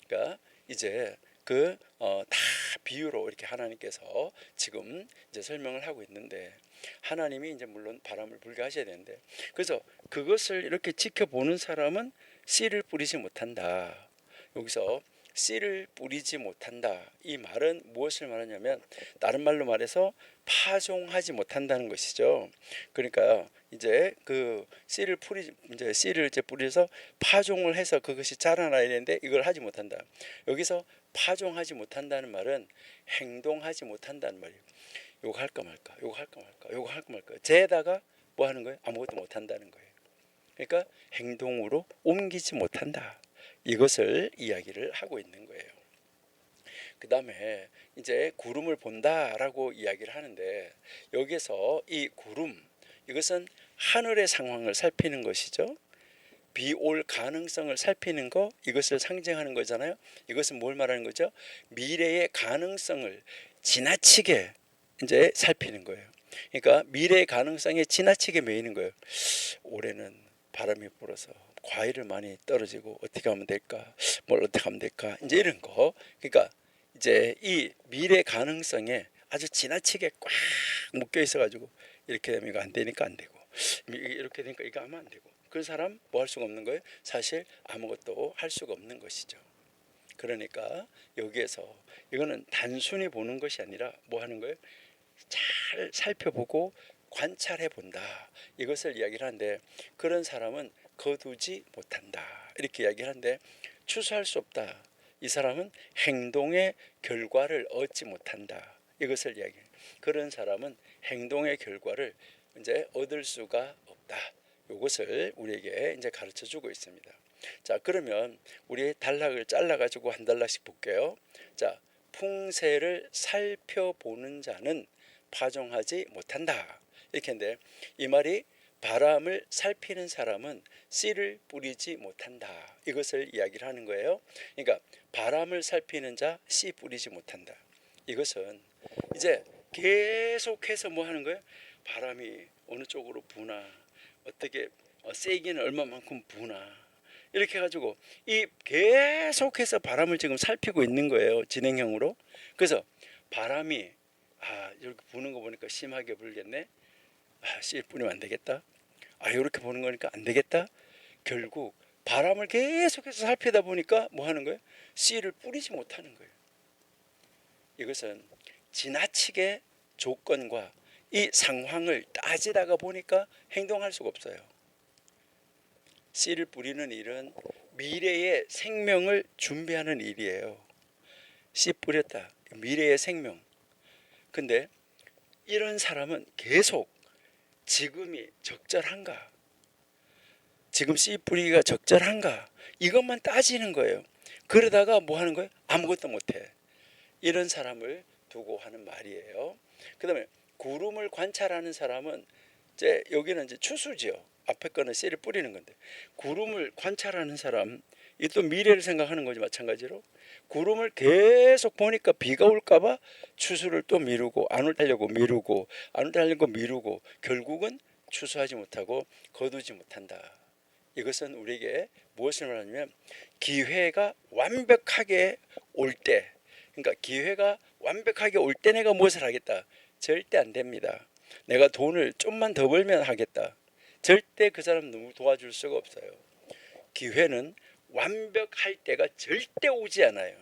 Speaker 1: 그러니까 이제 다 비유로 이렇게 하나님께서 지금 이제 설명을 하고 있는데, 하나님이 이제 물론 바람을 불게 하셔야 되는데, 그래서 그것을 이렇게 지켜보는 사람은 씨를 뿌리지 못한다. 여기서 씨를 뿌리지 못한다 이 말은 무엇을 말하냐면, 다른 말로 말해서 파종하지 못한다는 것이죠. 그러니까 이제 그 씨를 이제 뿌려서 파종을 해서 그것이 자라나야 되는데 이걸 하지 못한다. 여기서 파종하지 못한다는 말은 행동하지 못한다는 말이에요. 요거 할까 말까, 요거 할까 말까, 요거 할까 말까. 쟤에다가 뭐 하는 거예요? 아무것도 못한다는 거예요. 그러니까 행동으로 옮기지 못한다. 이것을 이야기를 하고 있는 거예요. 그 다음에 이제 구름을 본다라고 이야기를 하는데, 여기서 이 구름, 이것은 하늘의 상황을 살피는 것이죠. 비 올 가능성을 살피는 거, 이것을 상징하는 거잖아요. 이것은 뭘 말하는 거죠? 미래의 가능성을 지나치게 이제 살피는 거예요. 그러니까 미래의 가능성에 지나치게 매이는 거예요. 올해는 바람이 불어서 과일을 많이 떨어지고 어떻게 하면 될까? 뭘 어떻게 하면 될까? 이제 이런 거. 그러니까 이제 이 미래 가능성에 아주 지나치게 꽉 묶여 있어가지고 이렇게 되면 이거 안 되니까 안 되고, 이렇게 되니까 이거 하면 안 되고, 그 사람 뭐 할 수가 없는 거예요? 사실 아무것도 할 수가 없는 것이죠. 그러니까 여기에서 이거는 단순히 보는 것이 아니라 뭐 하는 거예요? 잘 살펴보고 관찰해 본다. 이것을 이야기를 하는데, 그런 사람은 거두지 못한다. 이렇게 이야기를 하는데, 추수할 수 없다. 이 사람은 행동의 결과를 얻지 못한다. 이것을 이야기해요. 그런 사람은 행동의 결과를 이제 얻을 수가 없다. 이것을 우리에게 이제 가르쳐 주고 있습니다. 자, 그러면 우리 단락을 잘라 가지고 한 단락씩 볼게요. 자, 풍세를 살펴보는 자는 파종하지 못한다. 이렇게 했는데 이 말이 바람을 살피는 사람은 씨를 뿌리지 못한다. 이것을 이야기를 하는 거예요. 그러니까 바람을 살피는 자 씨 뿌리지 못한다. 이것은 이제 계속해서 뭐 하는 거예요? 바람이 어느 쪽으로 부나, 어떻게 세기는 얼마만큼 부나, 이렇게 해가지고 이 계속해서 바람을 지금 살피고 있는 거예요. 진행형으로. 그래서 바람이 이렇게 부는 거 보니까 심하게 불겠네. 씨 뿌리면 안 되겠다. 이렇게 보는 거니까 안 되겠다. 결국 바람을 계속해서 살피다 보니까 뭐 하는 거예요? 씨를 뿌리지 못하는 거예요. 이것은 지나치게 조건과 이 상황을 따지다가 보니까 행동할 수가 없어요. 씨를 뿌리는 일은 미래의 생명을 준비하는 일이에요. 씨 뿌렸다. 미래의 생명. 근데 이런 사람은 계속 지금이 적절한가? 지금 씨 뿌리기가 적절한가? 이것만 따지는 거예요. 그러다가 뭐 하는 거예요? 아무것도 못해. 이런 사람을 두고 하는 말이에요. 그 다음에 구름을 관찰하는 사람은 이제 여기는 이제 추수지요. 앞에 거는 씨를 뿌리는 건데 구름을 관찰하는 사람, 이 또 미래를 생각하는 거지. 마찬가지로 구름을 계속 보니까 비가 올까봐 추수를 또 미루고 안 올려고 미루고 안 올려고 미루고 결국은 추수하지 못하고 거두지 못한다. 이것은 우리에게 무엇을 말하냐면 기회가 완벽하게 올 때, 그러니까 기회가 완벽하게 올 때 내가 무엇을 하겠다. 절대 안 됩니다. 내가 돈을 좀만 더 벌면 하겠다. 절대 그 사람 너무 도와줄 수가 없어요. 기회는 완벽할 때가 절대 오지 않아요.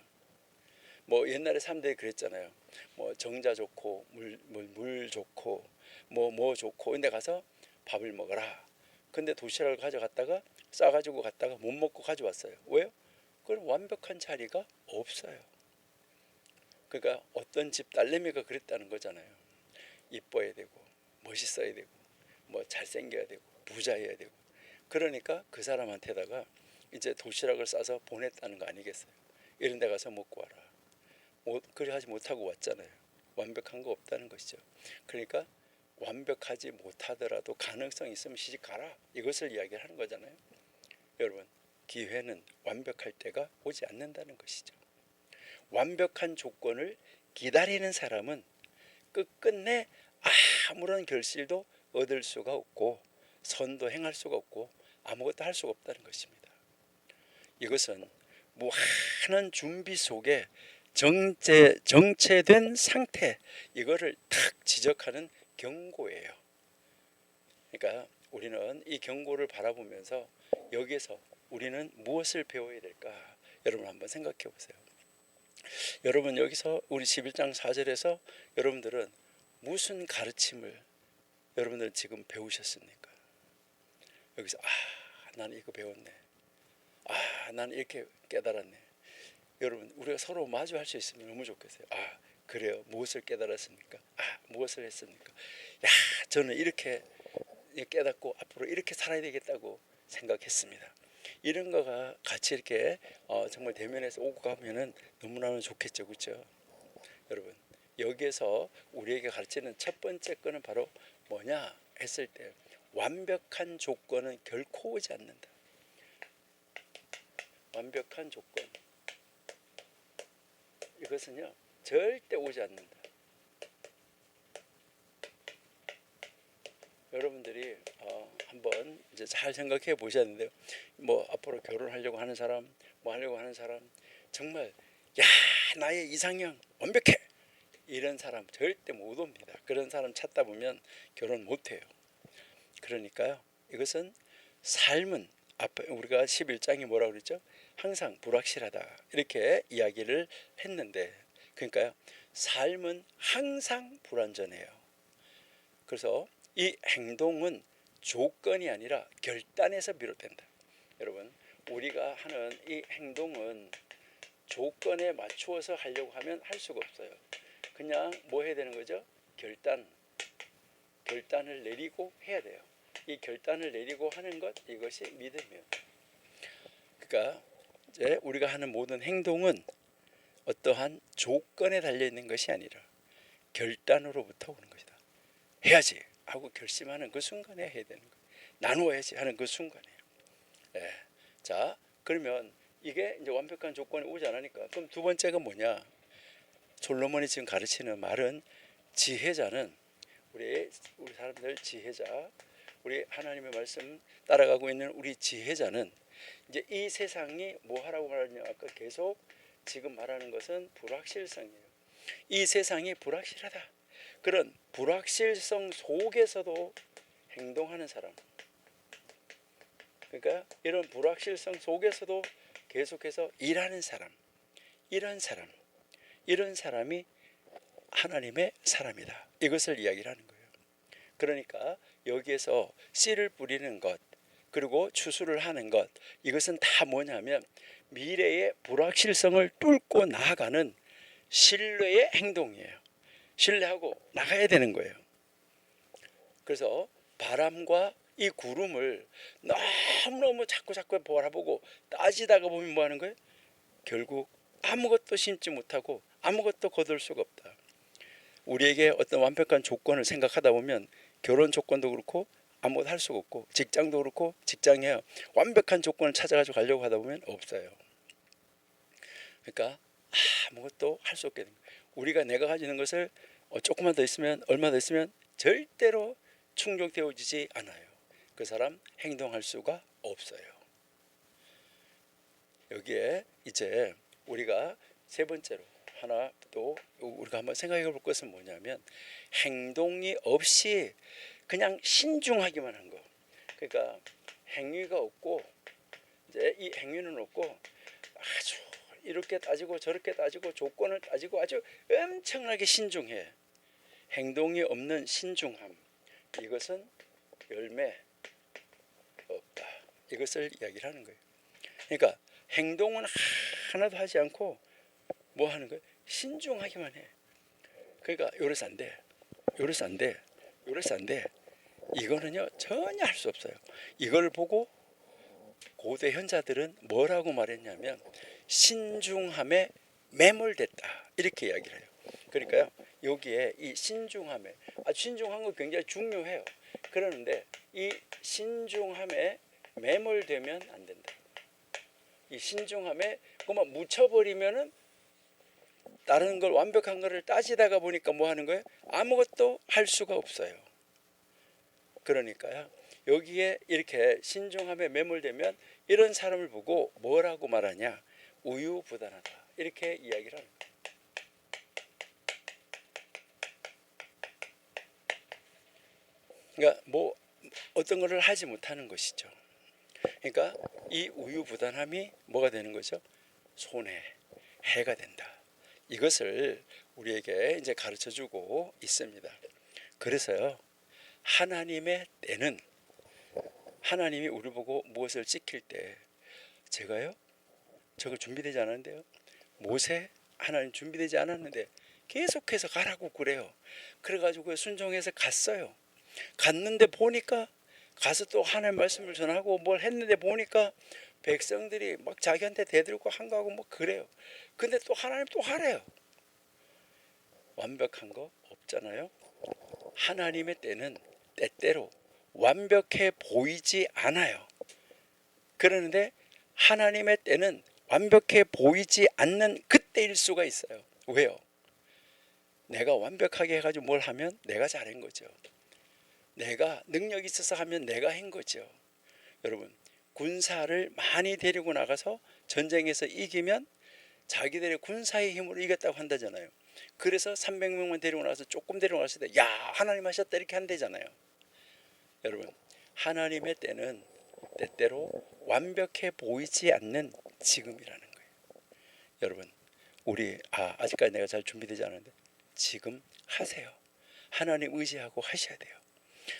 Speaker 1: 뭐 옛날에 사람들이 그랬잖아요. 뭐 정자 좋고 물 좋고 뭐 좋고 근데 가서 밥을 먹어라. 근데 도시락을 가져갔다가 싸가지고 갔다가 못 먹고 가져왔어요. 왜요? 그건 완벽한 자리가 없어요. 그러니까 어떤 집 딸내미가 그랬다는 거잖아요. 이뻐야 되고 멋있어야 되고 뭐 잘생겨야 되고 부자여야 되고, 그러니까 그 사람한테다가 이제 도시락을 싸서 보냈다는 거 아니겠어요? 이런 데 가서 먹고 와라. 그래 하지 못하고 왔잖아요. 완벽한 거 없다는 것이죠. 그러니까 완벽하지 못하더라도 가능성 있으면 시집 가라. 이것을 이야기하는 거잖아요. 여러분, 기회는 완벽할 때가 오지 않는다는 것이죠. 완벽한 조건을 기다리는 사람은 끝끝내 아무런 결실도 얻을 수가 없고 선도 행할 수가 없고 아무것도 할 수가 없다는 것입니다. 이것은 무한한 준비 속에 정체된 상태, 이거를 탁 지적하는 경고예요. 그러니까 우리는 이 경고를 바라보면서 여기에서 우리는 무엇을 배워야 될까? 여러분 한번 생각해 보세요. 여러분 여기서 우리 11장 4절에서 여러분들은 무슨 가르침을 여러분들은 지금 배우셨습니까? 여기서 나는 이거 배웠네. 나는 이렇게 깨달았네. 여러분 우리가 서로 마주할 수 있으면 너무 좋겠어요. 그래요. 무엇을 깨달았습니까? 무엇을 했습니까? 저는 이렇게 깨닫고 앞으로 이렇게 살아야 되겠다고 생각했습니다. 이런 거가 같이 이렇게 정말 대면에서 오고 가면은 너무나 좋겠죠, 그렇죠? 여러분 여기에서 우리에게 가르치는 첫 번째 거는 바로 뭐냐 했을 때 완벽한 조건은 결코 오지 않는다. 완벽한 조건, 이것은요 절대 오지 않는다. 여러분들이 한번 이제 잘 생각해 보셔야 되는데요. 뭐 앞으로 결혼하려고 하는 사람, 뭐 하려고 하는 사람, 정말 나의 이상형 완벽해 이런 사람 절대 못 옵니다. 그런 사람 찾다 보면 결혼 못 해요. 그러니까요, 이것은 삶은 앞에 우리가 11장이 뭐라고 그랬죠? 항상 불확실하다 이렇게 이야기를 했는데, 그러니까요 삶은 항상 불완전해요. 그래서 이 행동은 조건이 아니라 결단에서 비롯된다. 여러분 우리가 하는 이 행동은 조건에 맞추어서 하려고 하면 할 수가 없어요. 그냥 뭐 해야 되는 거죠? 결단을 내리고 해야 돼요. 이 결단을 내리고 하는 것, 이것이 믿음이에요. 그러니까 이제 우리가 하는 모든 행동은 어떠한 조건에 달려 있는 것이 아니라 결단으로부터 오는 것이다. 해야지 하고 결심하는 그 순간에 해야 되는 거예요. 나누어야지 하는 그 순간에. 예. 자, 그러면 이게 이제 완벽한 조건이 오지 않으니까 그럼 두 번째가 뭐냐? 솔로몬이 지금 가르치는 말은 지혜자는 우리 사람들 지혜자, 우리 하나님의 말씀 따라가고 있는 우리 지혜자는 이제 이 세상이 뭐 하라고 말하냐? 아까 계속 지금 말하는 것은 불확실성이에요. 이 세상이 불확실하다. 그런 불확실성 속에서도 행동하는 사람. 그러니까 이런 불확실성 속에서도 계속해서 일하는 사람. 이런 사람이 하나님의 사람이다. 이것을 이야기를 하는 거예요. 그러니까 여기에서 씨를 뿌리는 것, 그리고 추수를 하는 것, 이것은 다 뭐냐면 미래의 불확실성을 뚫고 나아가는 신뢰의 행동이에요. 신뢰하고 나가야 되는 거예요. 그래서 바람과 이 구름을 너무너무 자꾸 바라보고 따지다가 보면 뭐 하는 거예요? 결국 아무것도 심지 못하고 아무것도 거둘 수가 없다. 우리에게 어떤 완벽한 조건을 생각하다 보면 결혼 조건도 그렇고 아무것도 할 수가 없고, 직장도 그렇고 직장에 완벽한 조건을 찾아가지고 가려고 하다 보면 없어요. 그러니까 아무것도 할 수 없게 됩니다. 우리가 내가 가지는 것을 조금만 더 있으면, 얼마 더 있으면 절대로 충족되어지지 않아요. 그 사람 행동할 수가 없어요. 여기에 이제 우리가 세 번째로 하나 또 우리가 한번 생각해 볼 것은 뭐냐면 행동이 없이 그냥 신중하기만 한 거. 그러니까 행위가 없고, 이제 이 행위는 없고 아주 이렇게 따지고 저렇게 따지고 조건을 따지고 아주 엄청나게 신중해. 행동이 없는 신중함, 이것은 열매 없다. 이것을 이야기를 하는 거예요. 그러니까 행동은 하나도 하지 않고 뭐 하는 거예요? 신중하기만 해. 그러니까 요래서 안 돼, 요래서 안 돼, 요래서 안 돼. 이거는요 전혀 할 수 없어요. 이걸 보고 고대 현자들은 뭐라고 말했냐면 신중함에 매몰됐다, 이렇게 이야기를 해요. 그러니까요 여기에 이 신중함에, 아주 신중한 거 굉장히 중요해요. 그러는데 이 신중함에 매몰되면 안 된다. 이 신중함에 그만 묻혀버리면은 다른 걸, 완벽한 거를 따지다가 보니까 뭐 하는 거예요? 아무것도 할 수가 없어요. 그러니까요 여기에 이렇게 신중함에 매몰되면 이런 사람을 보고 뭐라고 말하냐? 우유부단하다, 이렇게 이야기를 하는 거예요. 그러니까 뭐 어떤 것을 하지 못하는 것이죠. 그러니까 이 우유부단함이 뭐가 되는 거죠? 손해, 해가 된다. 이것을 우리에게 이제 가르쳐주고 있습니다. 그래서요 하나님의 때는, 하나님이 우리 보고 무엇을 지킬 때, 제가요 저거 준비되지 않았는데요, 모세 하나님 준비되지 않았는데 계속해서 가라고 그래요. 그래가지고 순종해서 갔어요. 갔는데 보니까, 가서 또 하나님 말씀을 전하고 뭘 했는데 보니까 백성들이 막 자기한테 대들고 한거하고 뭐 그래요. 근데 또 하나님 또 하래요. 완벽한 거 없잖아요. 하나님의 때는 때때로 완벽해 보이지 않아요. 그러는데 하나님의 때는 완벽해 보이지 않는 그때일 수가 있어요. 왜요? 내가 완벽하게 해가지고 뭘 하면 내가 잘한 거죠. 내가 능력이 있어서 하면 내가 한 거죠. 여러분, 군사를 많이 데리고 나가서 전쟁에서 이기면 자기들의 군사의 힘으로 이겼다고 한다잖아요. 그래서 300명만 데리고 나가서 조금 데리고 나갔을 때 야 하나님 하셨다 이렇게 한대잖아요. 여러분, 하나님의 때는 때때로 완벽해 보이지 않는 지금이라는 거예요. 여러분, 우리 아직까지 내가 잘 준비되지 않았는데 지금 하세요. 하나님 의지하고 하셔야 돼요.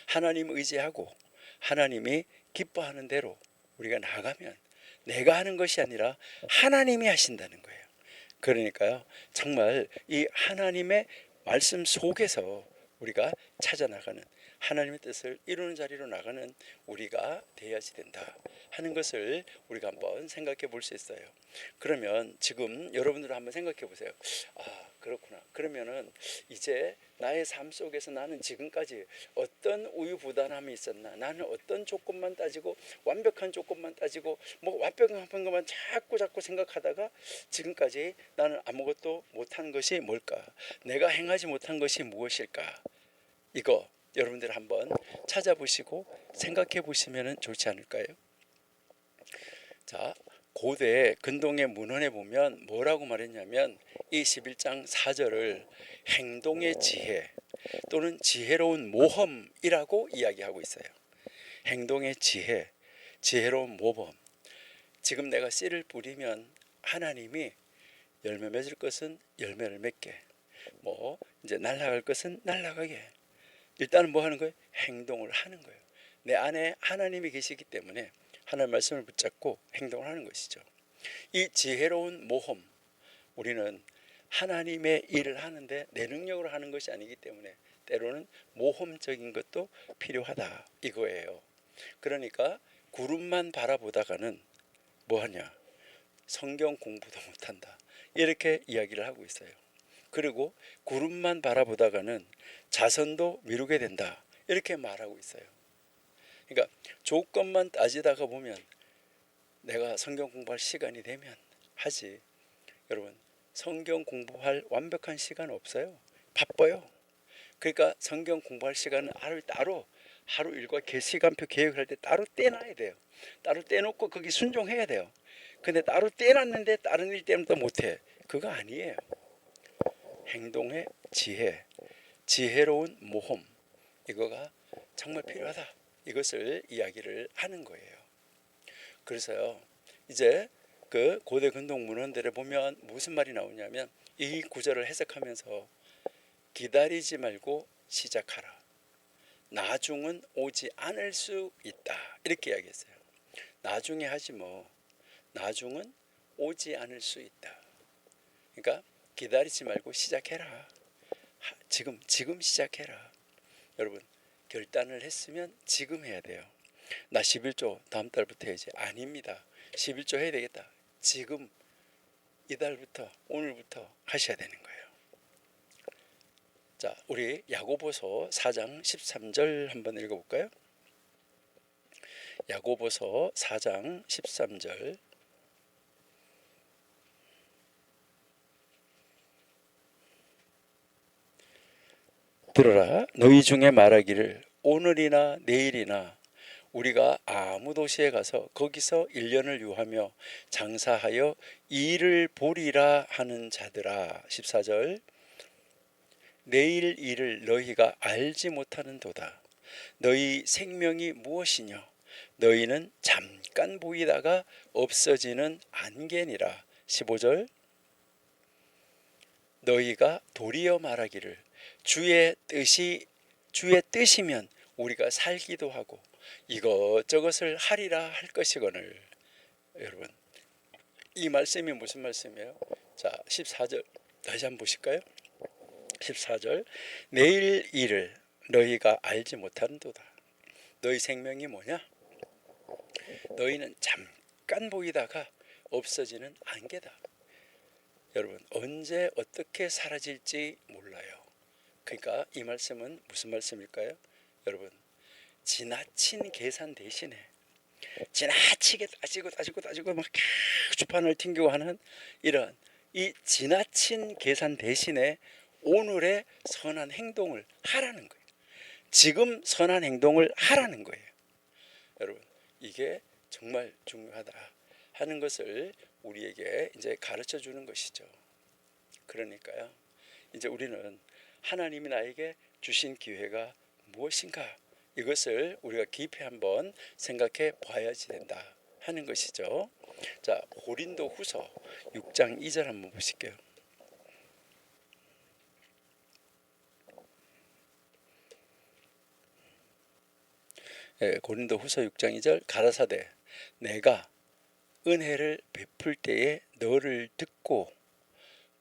Speaker 1: 하나님 의지하고 하나님이 기뻐하는 대로 우리가 나가면 내가 하는 것이 아니라 하나님이 하신다는 거예요. 그러니까요 정말 이 하나님의 말씀 속에서 우리가 찾아나가는, 하나님의 뜻을 이루는 자리로 나가는 우리가 되어야지 된다 하는 것을 우리가 한번 생각해 볼 수 있어요. 그러면 지금 여러분들 한번 생각해 보세요. 아, 그렇구나. 그러면은 이제 나의 삶 속에서 나는 지금까지 어떤 우유부단함이 있었나, 나는 어떤 조건만 따지고 완벽한 조건만 따지고 뭐 완벽한 것만 자꾸 생각하다가 지금까지 나는 아무것도 못한 것이 뭘까, 내가 행하지 못한 것이 무엇일까, 이거 여러분들 한번 찾아보시고 생각해 보시면 좋지 않을까요? 자, 고대 근동의 문헌에 보면 뭐라고 말했냐면 이 11장 4절을 행동의 지혜 또는 지혜로운 모험이라고 이야기하고 있어요. 행동의 지혜, 지혜로운 모범. 지금 내가 씨를 뿌리면 하나님이 열매 맺을 것은 열매를 맺게, 뭐 이제 날아갈 것은 날아가게, 일단은 뭐 하는 거예요? 행동을 하는 거예요. 내 안에 하나님이 계시기 때문에 하나님 말씀을 붙잡고 행동을 하는 것이죠. 이 지혜로운 모험, 우리는 하나님의 일을 하는데 내 능력으로 하는 것이 아니기 때문에 때로는 모험적인 것도 필요하다 이거예요. 그러니까 구름만 바라보다가는 뭐하냐, 성경 공부도 못한다 이렇게 이야기를 하고 있어요. 그리고 구름만 바라보다가는 자선도 미루게 된다 이렇게 말하고 있어요. 그러니까 조건만 따지다가 보면 내가 성경 공부할 시간이 되면 하지, 여러분 성경 공부할 완벽한 시간 없어요. 바빠요. 그러니까 성경 공부할 시간은 따로 하루 일과 시간표 계획할 때 따로 떼놔야 돼요. 따로 떼놓고 거기 순종해야 돼요. 근데 따로 떼놨는데 다른 일 때문에 또 못해, 그거 아니에요. 행동의 지혜, 지혜로운 모험, 이거가 정말 필요하다 이것을 이야기를 하는 거예요. 그래서요 이제 그 고대 근동 문헌들에 보면 무슨 말이 나오냐면 이 구절을 해석하면서 기다리지 말고 시작하라, 나중은 오지 않을 수 있다 이렇게 이야기했어요. 나중에 하지 뭐, 나중은 오지 않을 수 있다. 그러니까 기다리지 말고 시작해라. 지금 시작해라. 여러분 결단을 했으면 지금 해야 돼요. 나 11조 다음 달부터 해야지, 아닙니다. 11조 해야 되겠다, 지금 이달부터 오늘부터 하셔야 되는 거예요. 자, 우리 야고보서 4장 13절 한번 읽어볼까요? 야고보서 4장 13절. 들어라, 너희 중에 말하기를 오늘이나 내일이나 우리가 아무 도시에 가서 거기서 1년을 유하며 장사하여 일을 보리라 하는 자들아. 14절. 내일 일을 너희가 알지 못하는도다. 너희 생명이 무엇이냐, 너희는 잠깐 보이다가 없어지는 안개니라. 15절. 너희가 도리어 말하기를 주의 뜻이면 우리가 살기도 하고 이것저것을 하리라 할 것이거늘. 여러분 이 말씀이 무슨 말씀이에요? 자, 14절 다시 한번 보실까요? 14절. 내일 일을 너희가 알지 못하는도다. 너희 생명이 뭐냐? 너희는 잠깐 보이다가 없어지는 안개다. 여러분 언제 어떻게 사라질지 몰라요. 그러니까 이 말씀은 무슨 말씀일까요? 여러분 지나친 계산 대신에 지나치게 따지고 막 주판을 튕기고 하는 이런 이 지나친 계산 대신에 오늘의 선한 행동을 하라는 거예요. 지금 선한 행동을 하라는 거예요. 여러분 이게 정말 중요하다 하는 것을 우리에게 이제 가르쳐 주는 것이죠. 그러니까요 이제 우리는 하나님이 나에게 주신 기회가 무엇인가, 이것을 우리가 깊이 한번 생각해 봐야지 된다 하는 것이죠. 자, 고린도 후서 6장 2절 한번 보실게요. 고린도 후서 6장 2절. 가라사대 내가 은혜를 베풀 때에 너를 듣고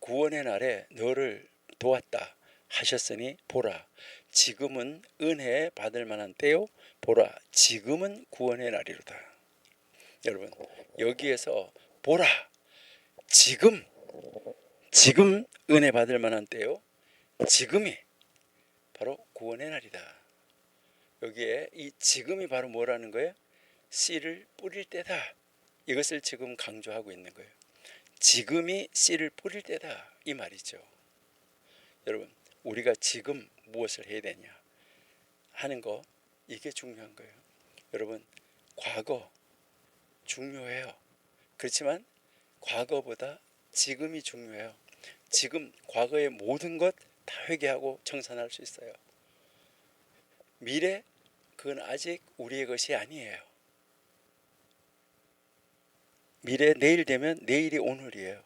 Speaker 1: 구원의 날에 너를 도왔다 하셨으니 보라, 지금은 은혜 받을 만한 때요. 보라, 지금은 구원의 날이로다. 여러분, 여기에서 보라, 지금 은혜 받을 만한 때요. 지금이 바로 구원의 날이다. 여기에 이 지금이 바로 뭐라는 거예요? 씨를 뿌릴 때다. 이것을 지금 강조하고 있는 거예요. 지금이 씨를 뿌릴 때다, 이 말이죠. 여러분, 우리가 지금 무엇을 해야 되냐 하는 거, 이게 중요한 거예요. 여러분, 과거 중요해요. 그렇지만 과거보다 지금이 중요해요. 지금 과거의 모든 것 다 회개하고 청산할 수 있어요. 미래, 그건 아직 우리의 것이 아니에요. 미래, 내일 되면 내일이 오늘이에요.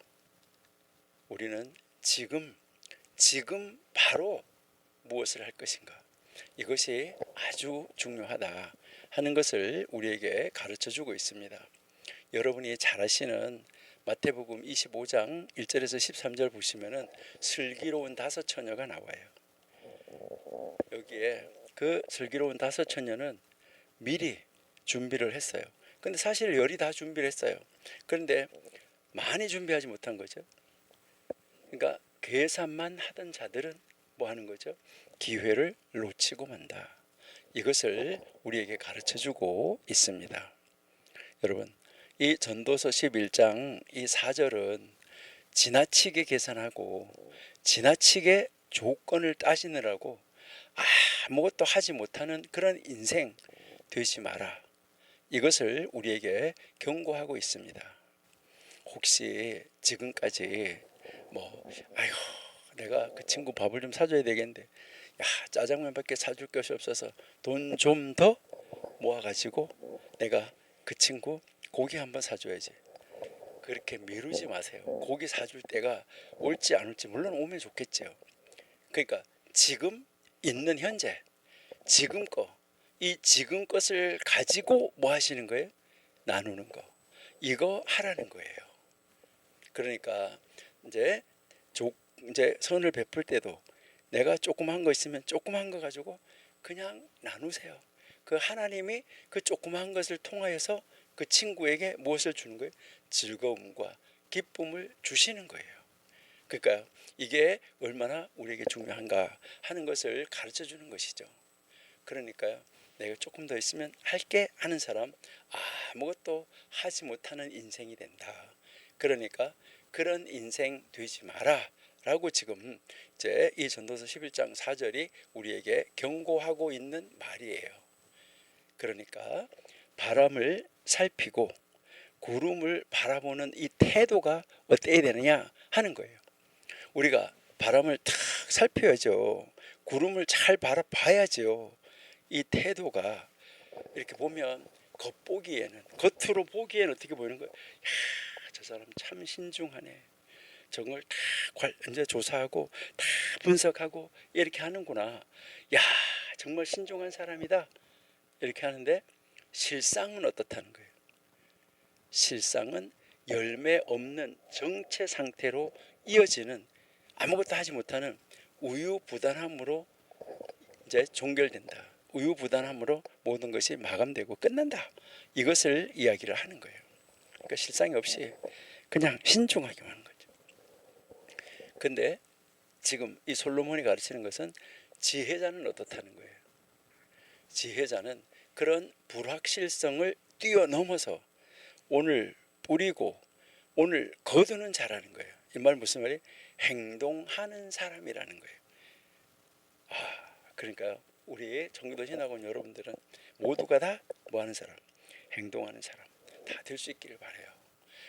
Speaker 1: 우리는 지금 바로 무엇을 할 것인가, 이것이 아주 중요하다 하는 것을 우리에게 가르쳐주고 있습니다. 여러분이 잘 아시는 마태복음 25장 1절에서 13절 보시면은 슬기로운 5처녀가 나와요. 여기에 그 슬기로운 5처녀는 미리 준비를 했어요. 근데 사실 열이 다 준비를 했어요. 그런데 많이 준비하지 못한 거죠. 그러니까 계산만 하던 자들은 뭐 하는 거죠? 기회를 놓치고 만다. 이것을 우리에게 가르쳐주고 있습니다. 여러분, 이 전도서 11장 이 4절은 지나치게 계산하고 지나치게 조건을 따지느라고 아무것도 하지 못하는 그런 인생 되지 마라. 이것을 우리에게 경고하고 있습니다. 혹시 지금까지 내가 그 친구 밥을 좀 사줘야 되겠는데, 짜장면밖에 사줄 것이 없어서 돈 좀 더 모아가지고 내가 그 친구 고기 한번 사줘야지. 그렇게 미루지 마세요. 고기 사줄 때가 올지 안 올지 물론 오면 좋겠죠. 그러니까 지금 있는 현재, 지금 이 지금 것을 가지고 뭐 하시는 거예요? 나누는 거. 이거 하라는 거예요. 그러니까 이제 선을 베풀 때도 내가 조그만 거 있으면 조그만 거 가지고 그냥 나누세요. 그 하나님이 그 조그만 것을 통하여서 그 친구에게 무엇을 주는 거예요? 즐거움과 기쁨을 주시는 거예요. 그러니까 이게 얼마나 우리에게 중요한가 하는 것을 가르쳐 주는 것이죠. 그러니까요, 내가 조금 더 있으면 할게 하는 사람, 아무것도 하지 못하는 인생이 된다. 그러니까 그런 인생 되지 마라 라고 지금 이제 이 전도서 11장 4절이 우리에게 경고하고 있는 말이에요. 그러니까 바람을 살피고 구름을 바라보는 이 태도가 어때야 되느냐 하는 거예요. 우리가 바람을 탁 살펴야죠. 구름을 잘 바라봐야죠. 이 태도가 이렇게 보면 겉으로 보기에는 어떻게 보이는 거예요? 저 사람 참 신중하네. 정말 다 이제 조사하고 다 분석하고 이렇게 하는구나. 정말 신중한 사람이다. 이렇게 하는데 실상은 어떻다는 거예요? 실상은 열매 없는 정체 상태로 이어지는, 아무것도 하지 못하는 우유부단함으로 이제 종결된다. 우유부단함으로 모든 것이 마감되고 끝난다. 이것을 이야기를 하는 거예요. 그러니까 실상이 없이 그냥 신중하게만 하는 거죠. 근데 지금 이 솔로몬이 가르치는 것은 지혜자는 어떻다는 거예요? 지혜자는 그런 불확실성을 뛰어넘어서 오늘 뿌리고 오늘 거두는 자라는 거예요. 이 말 무슨 말이에요? 행동하는 사람이라는 거예요. 그러니까 우리 정교도신학원 여러분들은 모두가 다 뭐하는 사람? 행동하는 사람 다 될 수 있기를 바라요.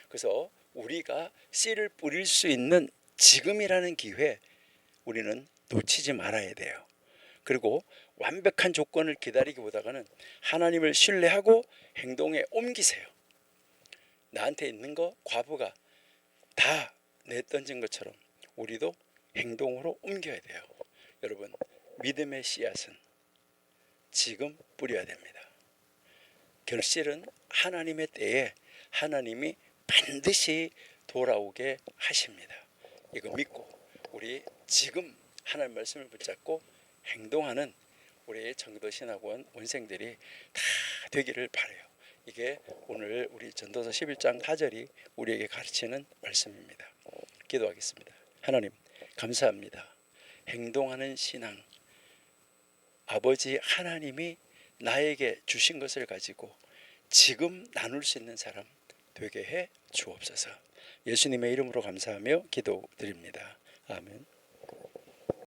Speaker 1: 그래서 우리가 씨를 뿌릴 수 있는 지금이라는 기회, 우리는 놓치지 말아야 돼요. 그리고 완벽한 조건을 기다리기보다는 하나님을 신뢰하고 행동에 옮기세요. 나한테 있는 거 과부가 다 내던진 것처럼 우리도 행동으로 옮겨야 돼요. 여러분, 믿음의 씨앗은 지금 뿌려야 됩니다. 결실은 하나님의 때에 하나님이 반드시 돌아오게 하십니다. 이거 믿고 우리 지금 하나님 말씀을 붙잡고 행동하는 우리 정도신학원 원생들이 다 되기를 바라요. 이게 오늘 우리 전도서 11장 4절이 우리에게 가르치는 말씀입니다. 기도하겠습니다. 하나님 감사합니다. 행동하는 신앙, 아버지 하나님이 나에게 주신 것을 가지고 지금 나눌 수 있는 사람 되게 해 주옵소서. 예수님의 이름으로 감사하며 기도드립니다. 아멘.